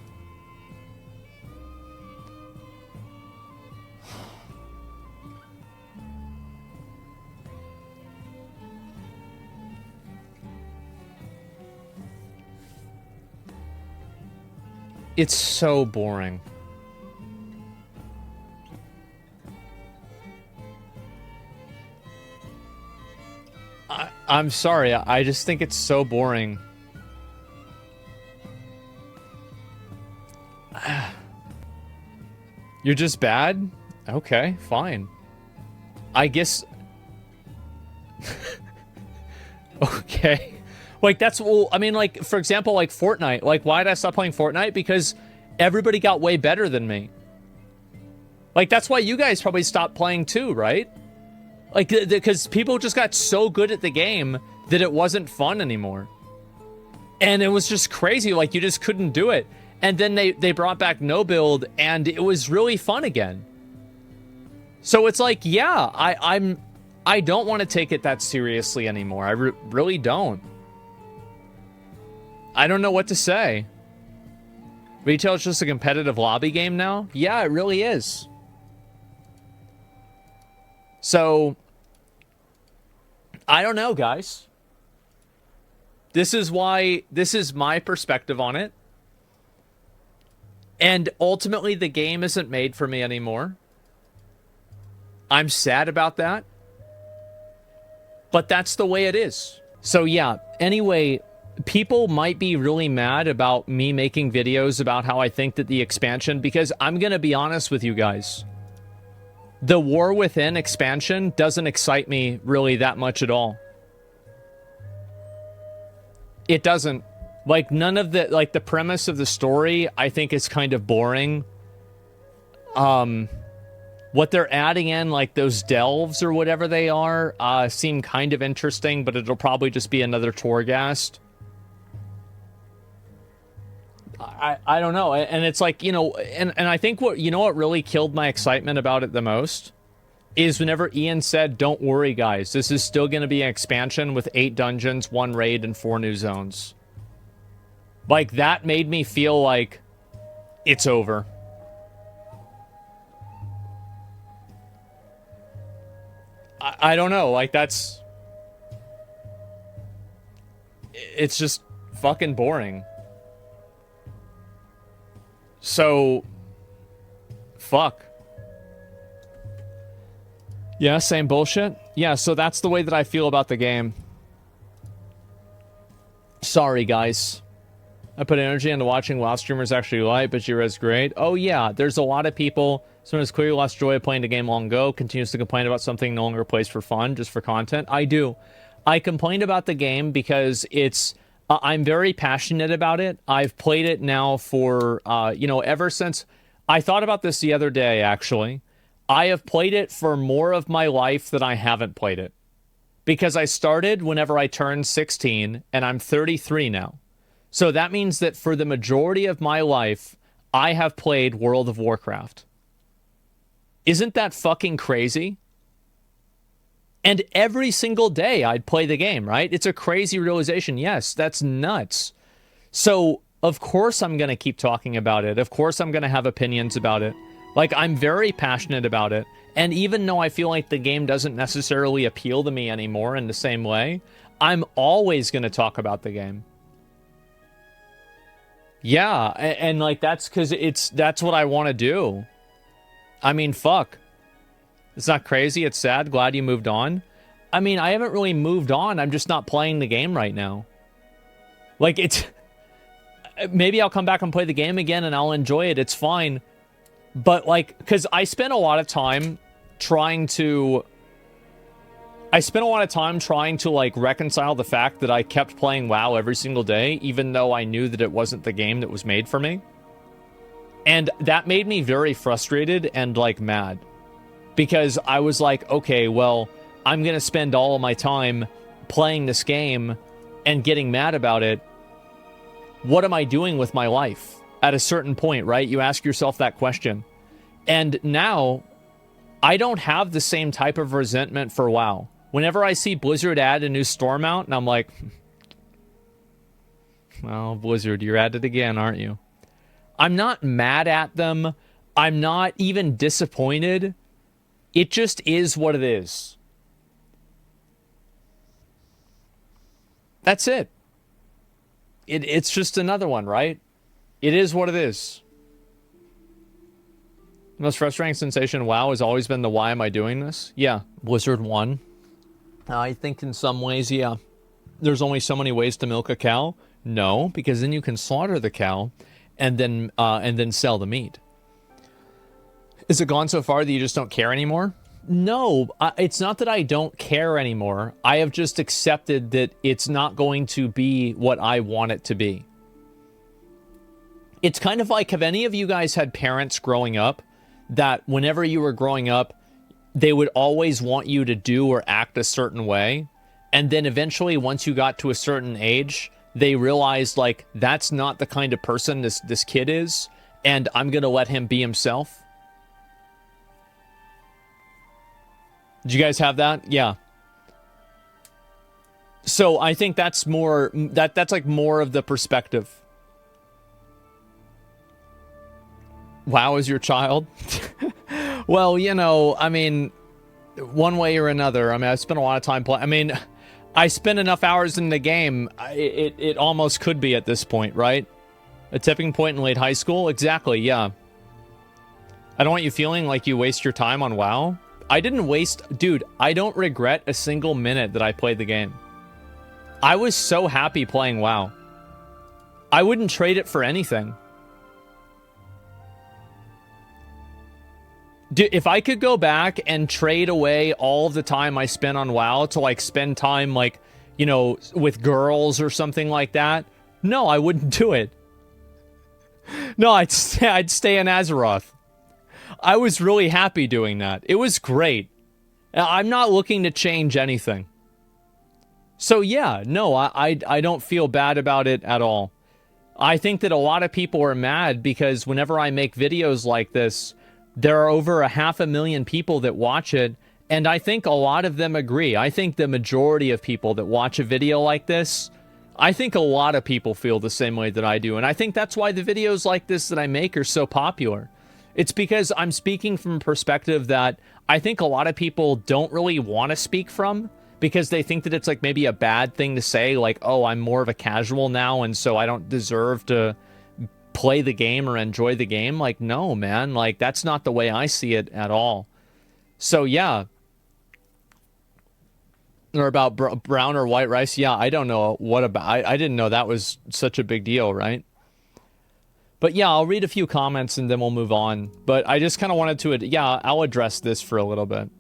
It's so boring. I'm sorry, I just think it's so boring. You're just bad? Okay, fine. I guess... Okay. Like, that's... Well, I mean, like, for example, like, Fortnite. Like, why did I stop playing Fortnite? Because everybody got way better than me. Like, that's why you guys probably stopped playing too, right? Like, because people just got so good at the game that it wasn't fun anymore. And it was just crazy. Like, you just couldn't do it. And then they brought back no build, and it was really fun again. So it's like, yeah, I don't want to take it that seriously anymore. I really don't. I don't know what to say. Retail is just a competitive lobby game now? Yeah, it really is. So, I don't know, guys. This is why, this is my perspective on it. And ultimately, the game isn't made for me anymore. I'm sad about that. But that's the way it is. So yeah, anyway, people might be really mad about me making videos about how I think that the expansion, because I'm going to be honest with you guys. The War Within expansion doesn't excite me really that much at all. It doesn't. Like, none of the, like, the premise of the story, I think is kind of boring. What they're adding in, like, those delves or whatever they are, seem kind of interesting, but it'll probably just be another Torghast. I don't know. And it's like, you know, and I think what, you know what really killed my excitement about it the most? Is whenever Ian said, don't worry, guys, this is still going to be an expansion with 8 dungeons, 1 raid, and 4 new zones. Like, that made me feel like it's over. I don't know, like, that's... It's just fucking boring. So... Fuck. Yeah, same bullshit. Yeah, so that's the way that I feel about the game. Sorry, guys. I put energy into watching WoW streamers actually light, but Jira's great. Oh yeah, there's a lot of people... Someone has clearly lost joy of playing the game long ago, continues to complain about something no longer plays for fun, just for content. I do. I complained about the game because it's... I'm very passionate about it. I've played it now for, you know, ever since... I thought about this the other day, actually. I have played it for more of my life than I haven't played it. Because I started whenever I turned 16, and I'm 33 now. So that means that for the majority of my life, I have played World of Warcraft. Isn't that fucking crazy? And every single day I'd play the game, right? It's a crazy realization. Yes, that's nuts. So, of course I'm going to keep talking about it. Of course I'm going to have opinions about it. Like, I'm very passionate about it. And even though I feel like the game doesn't necessarily appeal to me anymore in the same way, I'm always going to talk about the game. Yeah, and like, that's because that's what I want to do. I mean, fuck. It's not crazy, it's sad, glad you moved on. I mean, I haven't really moved on, I'm just not playing the game right now. Like, it's... Maybe I'll come back and play the game again and I'll enjoy it, it's fine. But, like, because I spent a lot of time trying to... like, reconcile the fact that I kept playing WoW every single day, even though I knew that it wasn't the game that was made for me. And that made me very frustrated and, like, mad. Because I was like, okay, well, I'm going to spend all of my time playing this game and getting mad about it. What am I doing with my life? At a certain point, right? You ask yourself that question. And now, I don't have the same type of resentment for WoW. Whenever I see Blizzard add a new storm out, and I'm like, well, Blizzard, you're at it again, aren't you? I'm not mad at them. I'm not even disappointed. It just is what it is. That's it. It's just another one, right? It is what it is. The most frustrating sensation in WoW has always been the why am I doing this? Yeah, Blizzard won. I think in some ways, yeah. There's only so many ways to milk a cow. No, because then you can slaughter the cow and then sell the meat. Is it gone so far that you just don't care anymore? No, it's not that I don't care anymore. I have just accepted that it's not going to be what I want it to be. It's kind of like, have any of you guys had parents growing up that whenever you were growing up, they would always want you to do or act a certain way, and then eventually, once you got to a certain age, they realized, like, that's not the kind of person this kid is, and I'm gonna let him be himself? Did you guys have that? Yeah. So I think that's more... That's like more of the perspective. WoW is your child? Well, you know, I mean, one way or another. I mean, I spent a lot of time playing... I mean, I spent enough hours in the game, it almost could be at this point, right? A tipping point in late high school? Exactly, yeah. I don't want you feeling like you waste your time on WoW. I didn't waste... Dude, I don't regret a single minute that I played the game. I was so happy playing WoW. I wouldn't trade it for anything. Dude, if I could go back and trade away all of the time I spent on WoW to, like, spend time, like, you know, with girls or something like that, no, I wouldn't do it. No, I'd stay in Azeroth. I was really happy doing that. It was great. I'm not looking to change anything. So yeah, no, I don't feel bad about it at all. I think that a lot of people are mad because whenever I make videos like this, there are over 500,000 people that watch it, and I think a lot of them agree. I think the majority of people that watch a video like this, I think a lot of people feel the same way that I do, and I think that's why the videos like this that I make are so popular. It's because I'm speaking from a perspective that I think a lot of people don't really want to speak from, because they think that it's like maybe a bad thing to say, like, oh, I'm more of a casual now, and so I don't deserve to play the game or enjoy the game. Like, no, man, like, that's not the way I see it at all. So, yeah. Or about brown or white rice. Yeah, I don't know what about... I didn't know that was such a big deal, right? But yeah, I'll read a few comments and then we'll move on. But I just kind of wanted to... Yeah, I'll address this for a little bit.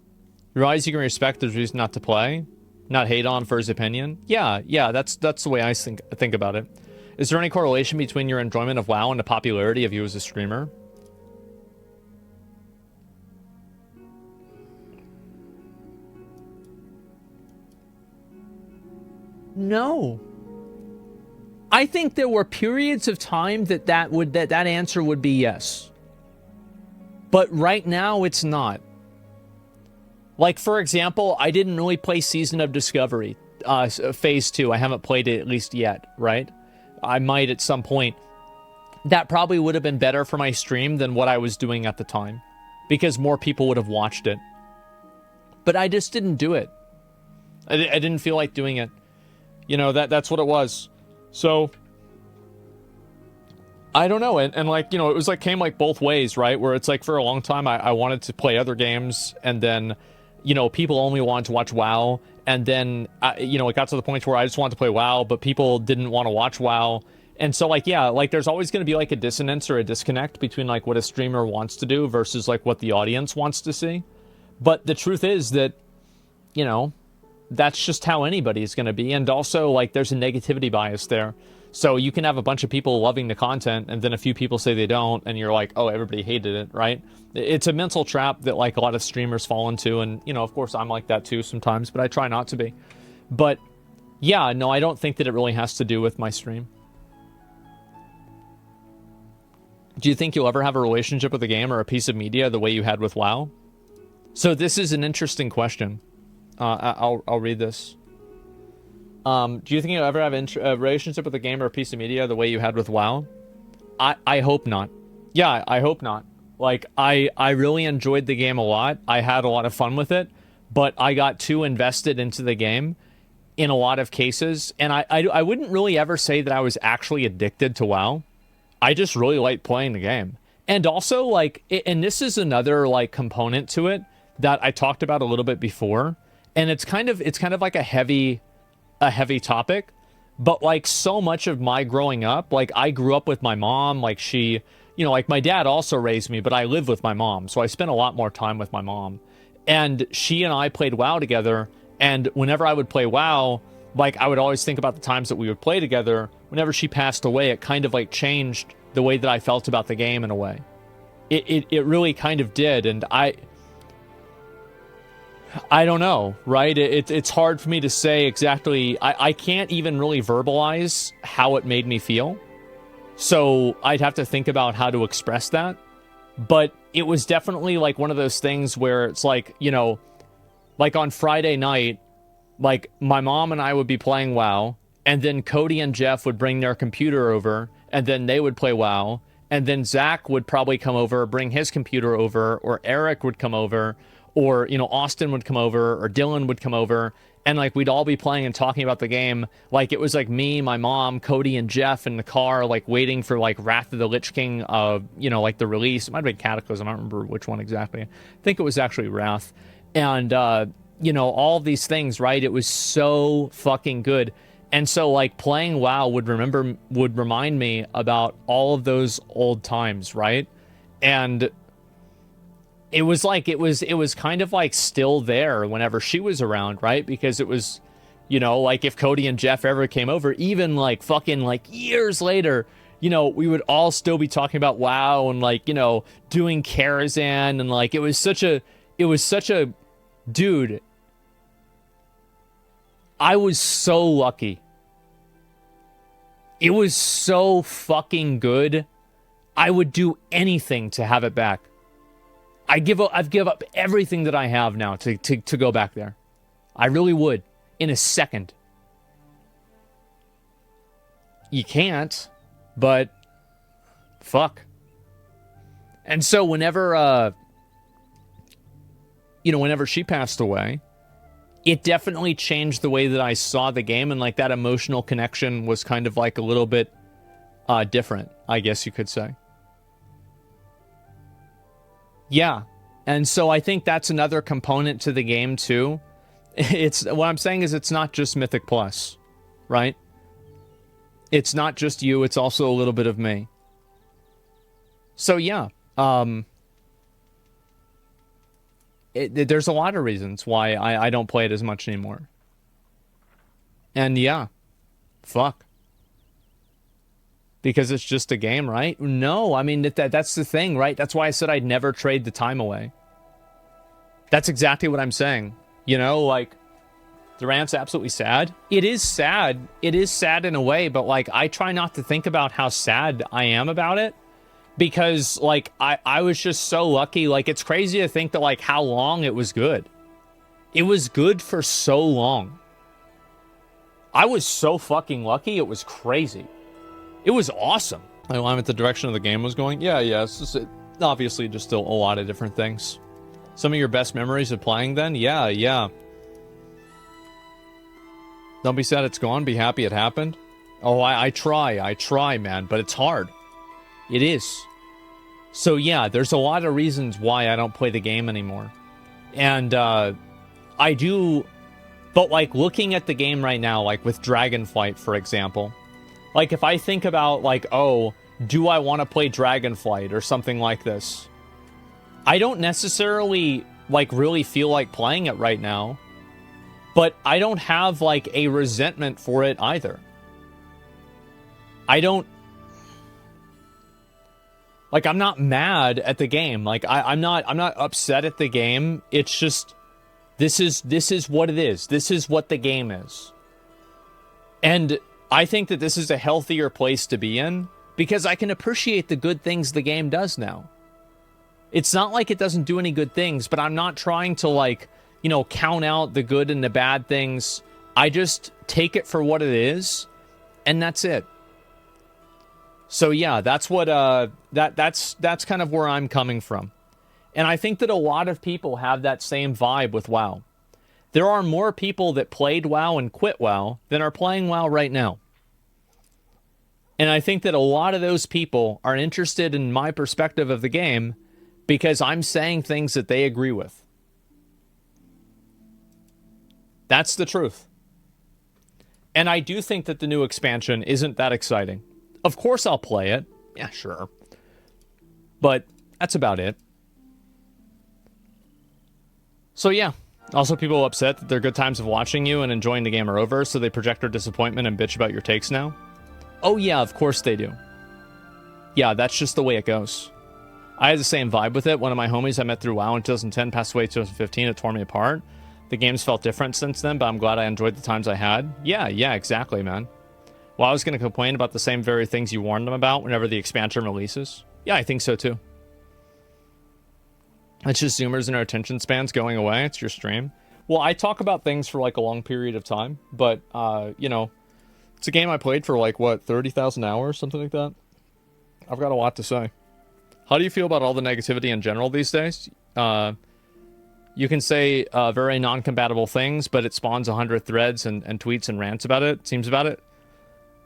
Realize you can respect the reason not to play, not hate on for his opinion. Yeah, that's the way I think about it. Is there any correlation between your enjoyment of WoW and the popularity of you as a streamer? No. I think there were periods of time that answer would be yes. But right now it's not. Like, for example, I didn't really play Season of Discovery, Phase 2. I haven't played it at least yet, right? I might at some point. That probably would have been better for my stream than what I was doing at the time, because more people would have watched it. But I just didn't do it. I didn't feel like doing it. You know, that's what it was. So, I don't know. And like, you know, it was like, came like both ways, right? Where it's like, for a long time, I wanted to play other games, and then, you know, people only wanted to watch WoW. And then, you know, it got to the point where I just wanted to play WoW, but people didn't want to watch WoW. And so, like, yeah, like, there's always going to be, like, a dissonance or a disconnect between, like, what a streamer wants to do versus, like, what the audience wants to see. But the truth is that, you know, that's just how anybody is going to be. And also, like, there's a negativity bias there. So you can have a bunch of people loving the content, and then a few people say they don't, and you're like, oh, everybody hated it, right? It's a mental trap that, like, a lot of streamers fall into, and, you know, of course, I'm like that too sometimes, but I try not to be. But, yeah, no, I don't think that it really has to do with my stream. Do you think you'll ever have a relationship with a game or a piece of media the way you had with WoW? So this is an interesting question. I'll read this. Do you think you'll ever have a relationship with a game or a piece of media the way you had with WoW? I hope not. Yeah, I hope not. Like, I really enjoyed the game a lot. I had a lot of fun with it, but I got too invested into the game in a lot of cases, and I wouldn't really ever say that I was actually addicted to WoW. I just really liked playing the game. And also, like, and this is another, like, component to it that I talked about a little bit before, and it's kind of like a heavy topic, but, like, so much of my growing up, like, I grew up with my mom, like, she, you know, like, my dad also raised me, but I lived with my mom, so I spent a lot more time with my mom, and she and I played WoW together, and whenever I would play WoW, like, I would always think about the times that we would play together. Whenever she passed away, it kind of, like, changed the way that I felt about the game in a way. It really kind of did, and I don't know, right? It's hard for me to say exactly. I can't even really verbalize how it made me feel. So I'd have to think about how to express that. But it was definitely like one of those things where it's like, you know, like on Friday night, like my mom and I would be playing WoW, and then Cody and Jeff would bring their computer over, and then they would play WoW, and then Zach would probably come over, bring his computer over, or Eric would come over, or, you know, Austin would come over, or Dylan would come over, And like we'd all be playing and talking about the game. Like it was like me, my mom, Cody, and Jeff in the car, like waiting for like Wrath of the Lich King, like the release. It might have been Cataclysm. I don't remember which one exactly. I think it was actually Wrath. And all these things, right? It was so fucking good. And so like playing WoW would remind me about all of those old times, right? And it was like it was kind of like still there whenever she was around, right? Because it was, like if Cody and Jeff ever came over, even like fucking like years later, we would all still be talking about WoW and like, doing Karazhan, and like it was such a dude. I was so lucky. It was so fucking good. I would do anything to have it back. I've give up everything that I have now to go back there. I really would. In a second. You can't, but fuck. And so whenever she passed away, it definitely changed the way that I saw the game, and like that emotional connection was kind of like a little bit different, I guess you could say. Yeah, and so I think that's another component to the game too. What I'm saying is it's not just Mythic Plus, right? It's not just you, it's also a little bit of me. So yeah, there's a lot of reasons why I don't play it as much anymore. And yeah, fuck. Because it's just a game, right? No, I mean, that's the thing, right? That's why I said I'd never trade the time away. That's exactly what I'm saying. Like, Durant's absolutely sad. It is sad. It is sad in a way, but, like, I try not to think about how sad I am about it. Because, like, I was just so lucky. Like, it's crazy to think that, like, how long it was good. It was good for so long. I was so fucking lucky, it was crazy. It was awesome. I'm at the direction of the game was going. Yeah. It's just, obviously just still a lot of different things. Some of your best memories of playing then? Yeah. Don't be sad it's gone. Be happy it happened. Oh, I try, man. But it's hard. It is. So yeah, there's a lot of reasons why I don't play the game anymore. And I do... But like looking at the game right now, like with Dragonflight, for example... Like, if I think about, like, oh, do I want to play Dragonflight or something like this? I don't necessarily, like, really feel like playing it right now. But I don't have, like, a resentment for it either. I don't... Like, I'm not mad at the game. Like, I'm not upset at the game. It's just... This is what it is. This is what the game is. And... I think that this is a healthier place to be in because I can appreciate the good things the game does now. It's not like it doesn't do any good things, but I'm not trying to, like, count out the good and the bad things. I just take it for what it is, and that's it. So yeah, that's what that's kind of where I'm coming from. And I think that a lot of people have that same vibe with WoW. There are more people that played WoW and quit WoW than are playing WoW right now. And I think that a lot of those people are interested in my perspective of the game because I'm saying things that they agree with. That's the truth. And I do think that the new expansion isn't that exciting. Of course I'll play it. Yeah, sure. But that's about it. So yeah. Also, people upset that their good times of watching you and enjoying the game are over, so they project their disappointment and bitch about your takes now. Oh yeah, of course they do. Yeah, that's just the way it goes. I had the same vibe with it. One of my homies I met through WoW in 2010 passed away in 2015. It tore me apart. The game's felt different since then, but I'm glad I enjoyed the times I had. Yeah, exactly, man. Well, I was going to complain about the same very things you warned them about whenever the expansion releases. Yeah, I think so too. It's just Zoomers and our attention spans going away. It's your stream. Well, I talk about things for like a long period of time, but, it's a game I played for like, 30,000 hours, something like that? I've got a lot to say. How do you feel about all the negativity in general these days? You can say very non-compatible things, but it spawns 100 threads and tweets and rants about it, seems about it.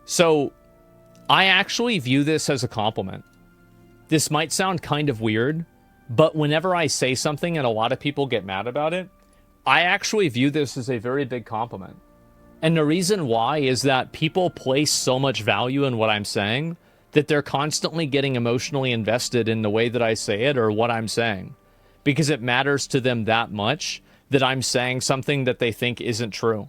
So I actually view this as a compliment. This might sound kind of weird, but whenever I say something and a lot of people get mad about it, I actually view this as a very big compliment. And the reason why is that people place so much value in what I'm saying that they're constantly getting emotionally invested in the way that I say it or what I'm saying, because it matters to them that much that I'm saying something that they think isn't true.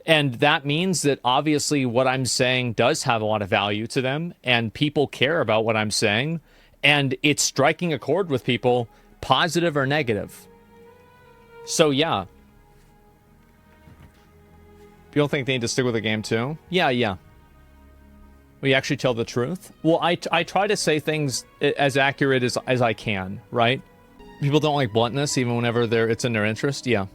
And that means that obviously what I'm saying does have a lot of value to them, and people care about what I'm saying, and it's striking a chord with people, positive or negative. So yeah. People think they need to stick with the game too? Yeah. We actually tell the truth? Well, I try to say things as accurate as I can, right? People don't like bluntness, even whenever it's in their interest. Yeah.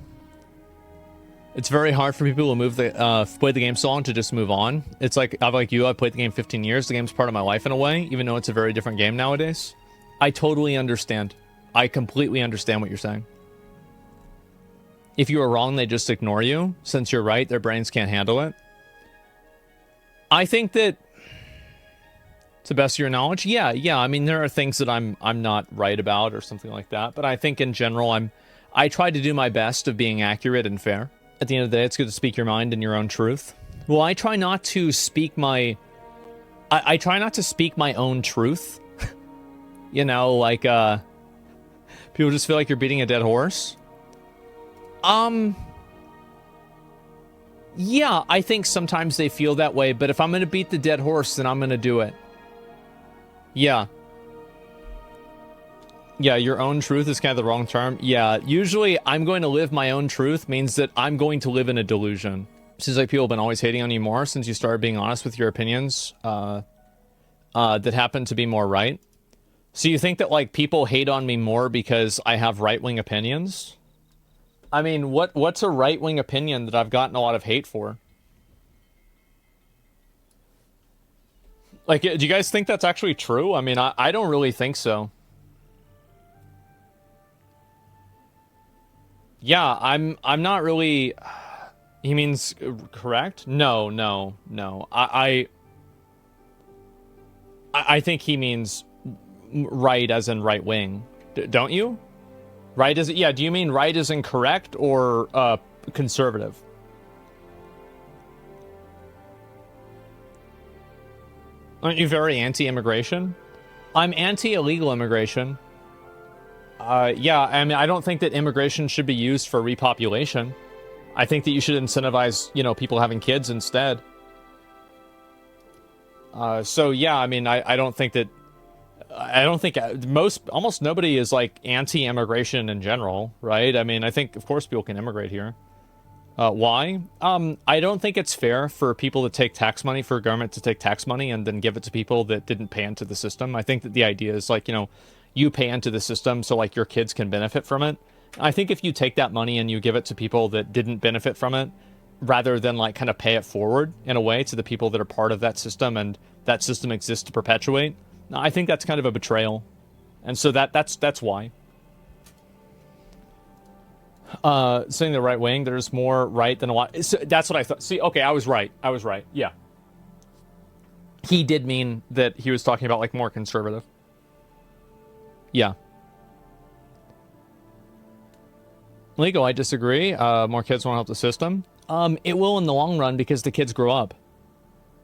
It's very hard for people who play the game so long to just move on. It's like, I've played the game 15 years. The game's part of my life in a way, even though it's a very different game nowadays. I totally understand. I completely understand what you're saying. If you are wrong, they just ignore you. Since you're right, their brains can't handle it. I think that, to the best of your knowledge, yeah. I mean, there are things that I'm not right about or something like that. But I think in general, I try to do my best of being accurate and fair. At the end of the day, it's good to speak your mind and your own truth. Well, I try not to speak my... I try not to speak my own truth. You know, like, people just feel like you're beating a dead horse. Yeah, I think sometimes they feel that way, but if I'm going to beat the dead horse, then I'm going to do it. Yeah. Yeah, your own truth is kind of the wrong term. Yeah, usually I'm going to live my own truth means that I'm going to live in a delusion. Seems like people have been always hating on you more since you started being honest with your opinions that happen to be more right. So you think that, like, people hate on me more because I have right-wing opinions? I mean, what's a right-wing opinion that I've gotten a lot of hate for? Like, do you guys think that's actually true? I mean, I don't really think so. Yeah, I'm not really... He means correct? No. I think he means right as in right wing. Don't you? Right as... Yeah, do you mean right as in correct or conservative? Aren't you very anti-immigration? I'm anti-illegal immigration. Yeah, I mean, I don't think that immigration should be used for repopulation. I think that you should incentivize, you know, people having kids instead. So yeah, I mean, I don't think that... I don't think almost nobody is, like, anti-immigration in general, right? I mean, I think, of course, people can immigrate here. Why? I don't think it's fair for people to take tax money, for government to take tax money and then give it to people that didn't pay into the system. I think that the idea is, like, you know, you pay into the system so, like, your kids can benefit from it. I think if you take that money and you give it to people that didn't benefit from it, rather than, like, kind of pay it forward in a way to the people that are part of that system and that system exists to perpetuate, I think that's kind of a betrayal. And so that's why. Saying the right wing, there's more right than a lot. So that's what I thought. See, okay, I was right. Yeah. He did mean that he was talking about, like, more conservative. Yeah. Lego, I disagree. More kids won't help the system. It will in the long run because the kids grow up.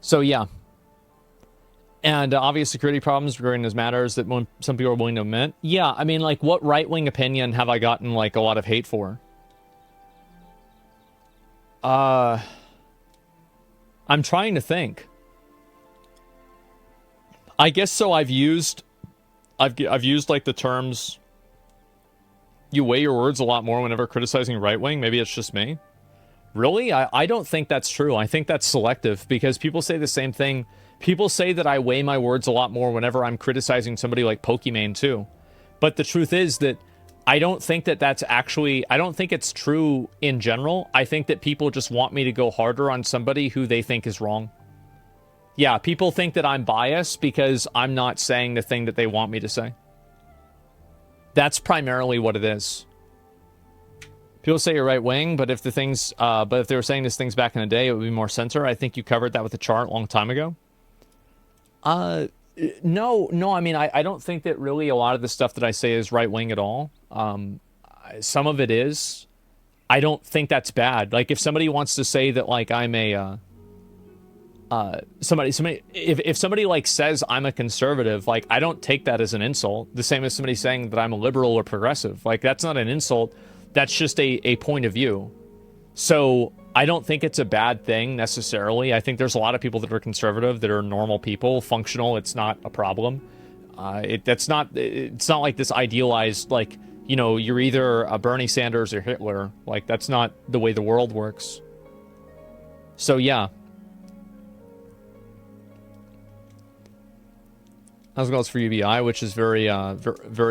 So, yeah. And obvious security problems regarding those matters that some people are willing to admit. Yeah, I mean, like, what right-wing opinion have I gotten, like, a lot of hate for? I'm trying to think. I guess so. I've used like the terms. You weigh your words a lot more whenever criticizing right-wing. Maybe it's just me. Really? I don't think that's true. I think that's selective because people say the same thing. People say that I weigh my words a lot more whenever I'm criticizing somebody like Pokimane too. But the truth is that I don't think that that's actually... I don't think it's true in general. I think that people just want me to go harder on somebody who they think is wrong. Yeah, people think that I'm biased because I'm not saying the thing that they want me to say. That's primarily what it is. People say you're right wing, but if they were saying this things back in the day, it would be more censor. I think you covered that with a chart a long time ago. No. I mean, I don't think that really a lot of the stuff that I say is right wing at all. Some of it is. I don't think that's bad. Like, if somebody wants to say that, like, I'm a if somebody like says I'm a conservative, like, I don't take that as an insult. The same as somebody saying that I'm a liberal or progressive. Like, that's not an insult. That's just a point of view. So I don't think it's a bad thing necessarily. I think there's a lot of people that are conservative that are normal people, functional. It's not a problem. It's not like this idealized, like, you know, you're either a Bernie Sanders or Hitler. Like, that's not the way the world works. So yeah. Asmongold for UBI, which is very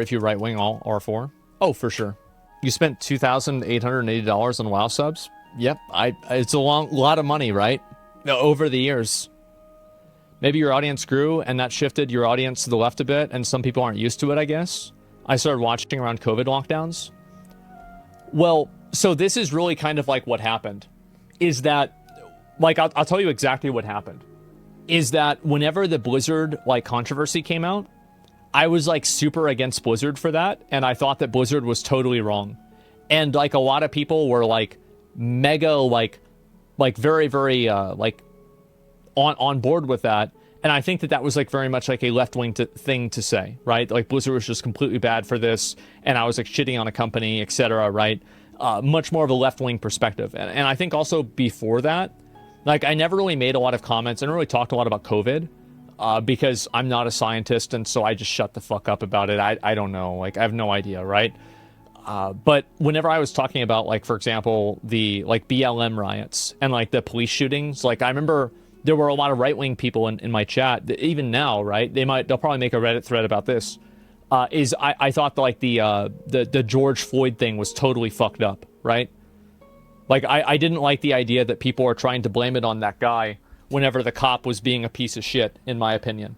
few right wing all for. Oh, for sure. You spent $2,880 on WoW subs. Yep, it's a lot of money, right? Over the years. Maybe your audience grew and that shifted your audience to the left a bit, and some people aren't used to it, I guess. I started watching around COVID lockdowns. Well, so this is really kind of like what happened. Is that, like, I'll tell you exactly what happened. Is that whenever the Blizzard, like, controversy came out, I was, like, super against Blizzard for that, and I thought that Blizzard was totally wrong. And, like, a lot of people were, like, mega, like very, very, like, on board with that. And I think that was, like, very much, like, a left-wing thing to say, right? Like, Blizzard was just completely bad for this, and I was, like, shitting on a company, etc., right? Much more of a left-wing perspective. And I think also before that, like, I never really made a lot of comments. I never really talked a lot about COVID because I'm not a scientist, and so I just shut the fuck up about it. I don't know. Like, I have no idea, right? But whenever I was talking about, like, for example, the, like, BLM riots and, like, the police shootings, like, I remember there were a lot of right-wing people in my chat, that even now, right? They'll probably make a Reddit thread about this. I thought that, like, the George Floyd thing was totally fucked up, right? Like, I didn't like the idea that people are trying to blame it on that guy whenever the cop was being a piece of shit, in my opinion.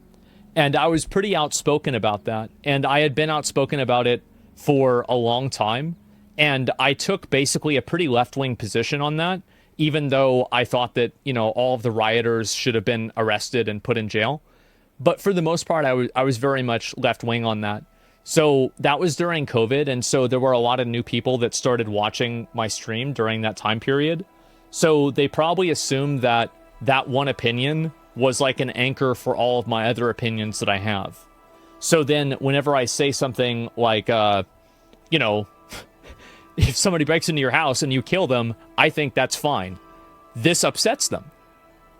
And I was pretty outspoken about that. And I had been outspoken about it for a long time. And I took basically a pretty left-wing position on that, even though I thought that, you know, all of the rioters should have been arrested and put in jail. But for the most part, I was very much left-wing on that. So that was during COVID, and so there were a lot of new people that started watching my stream during that time period. So they probably assumed that that one opinion was like an anchor for all of my other opinions that I have. So then whenever I say something like, you know, if somebody breaks into your house and you kill them, I think that's fine. This upsets them.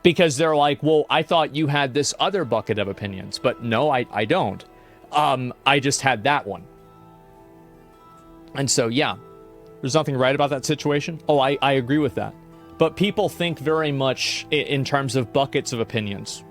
Because they're like, well, I thought you had this other bucket of opinions. But no, I don't. I just had that one. And so, yeah, there's nothing right about that situation. Oh, I agree with that. But people think very much in terms of buckets of opinions,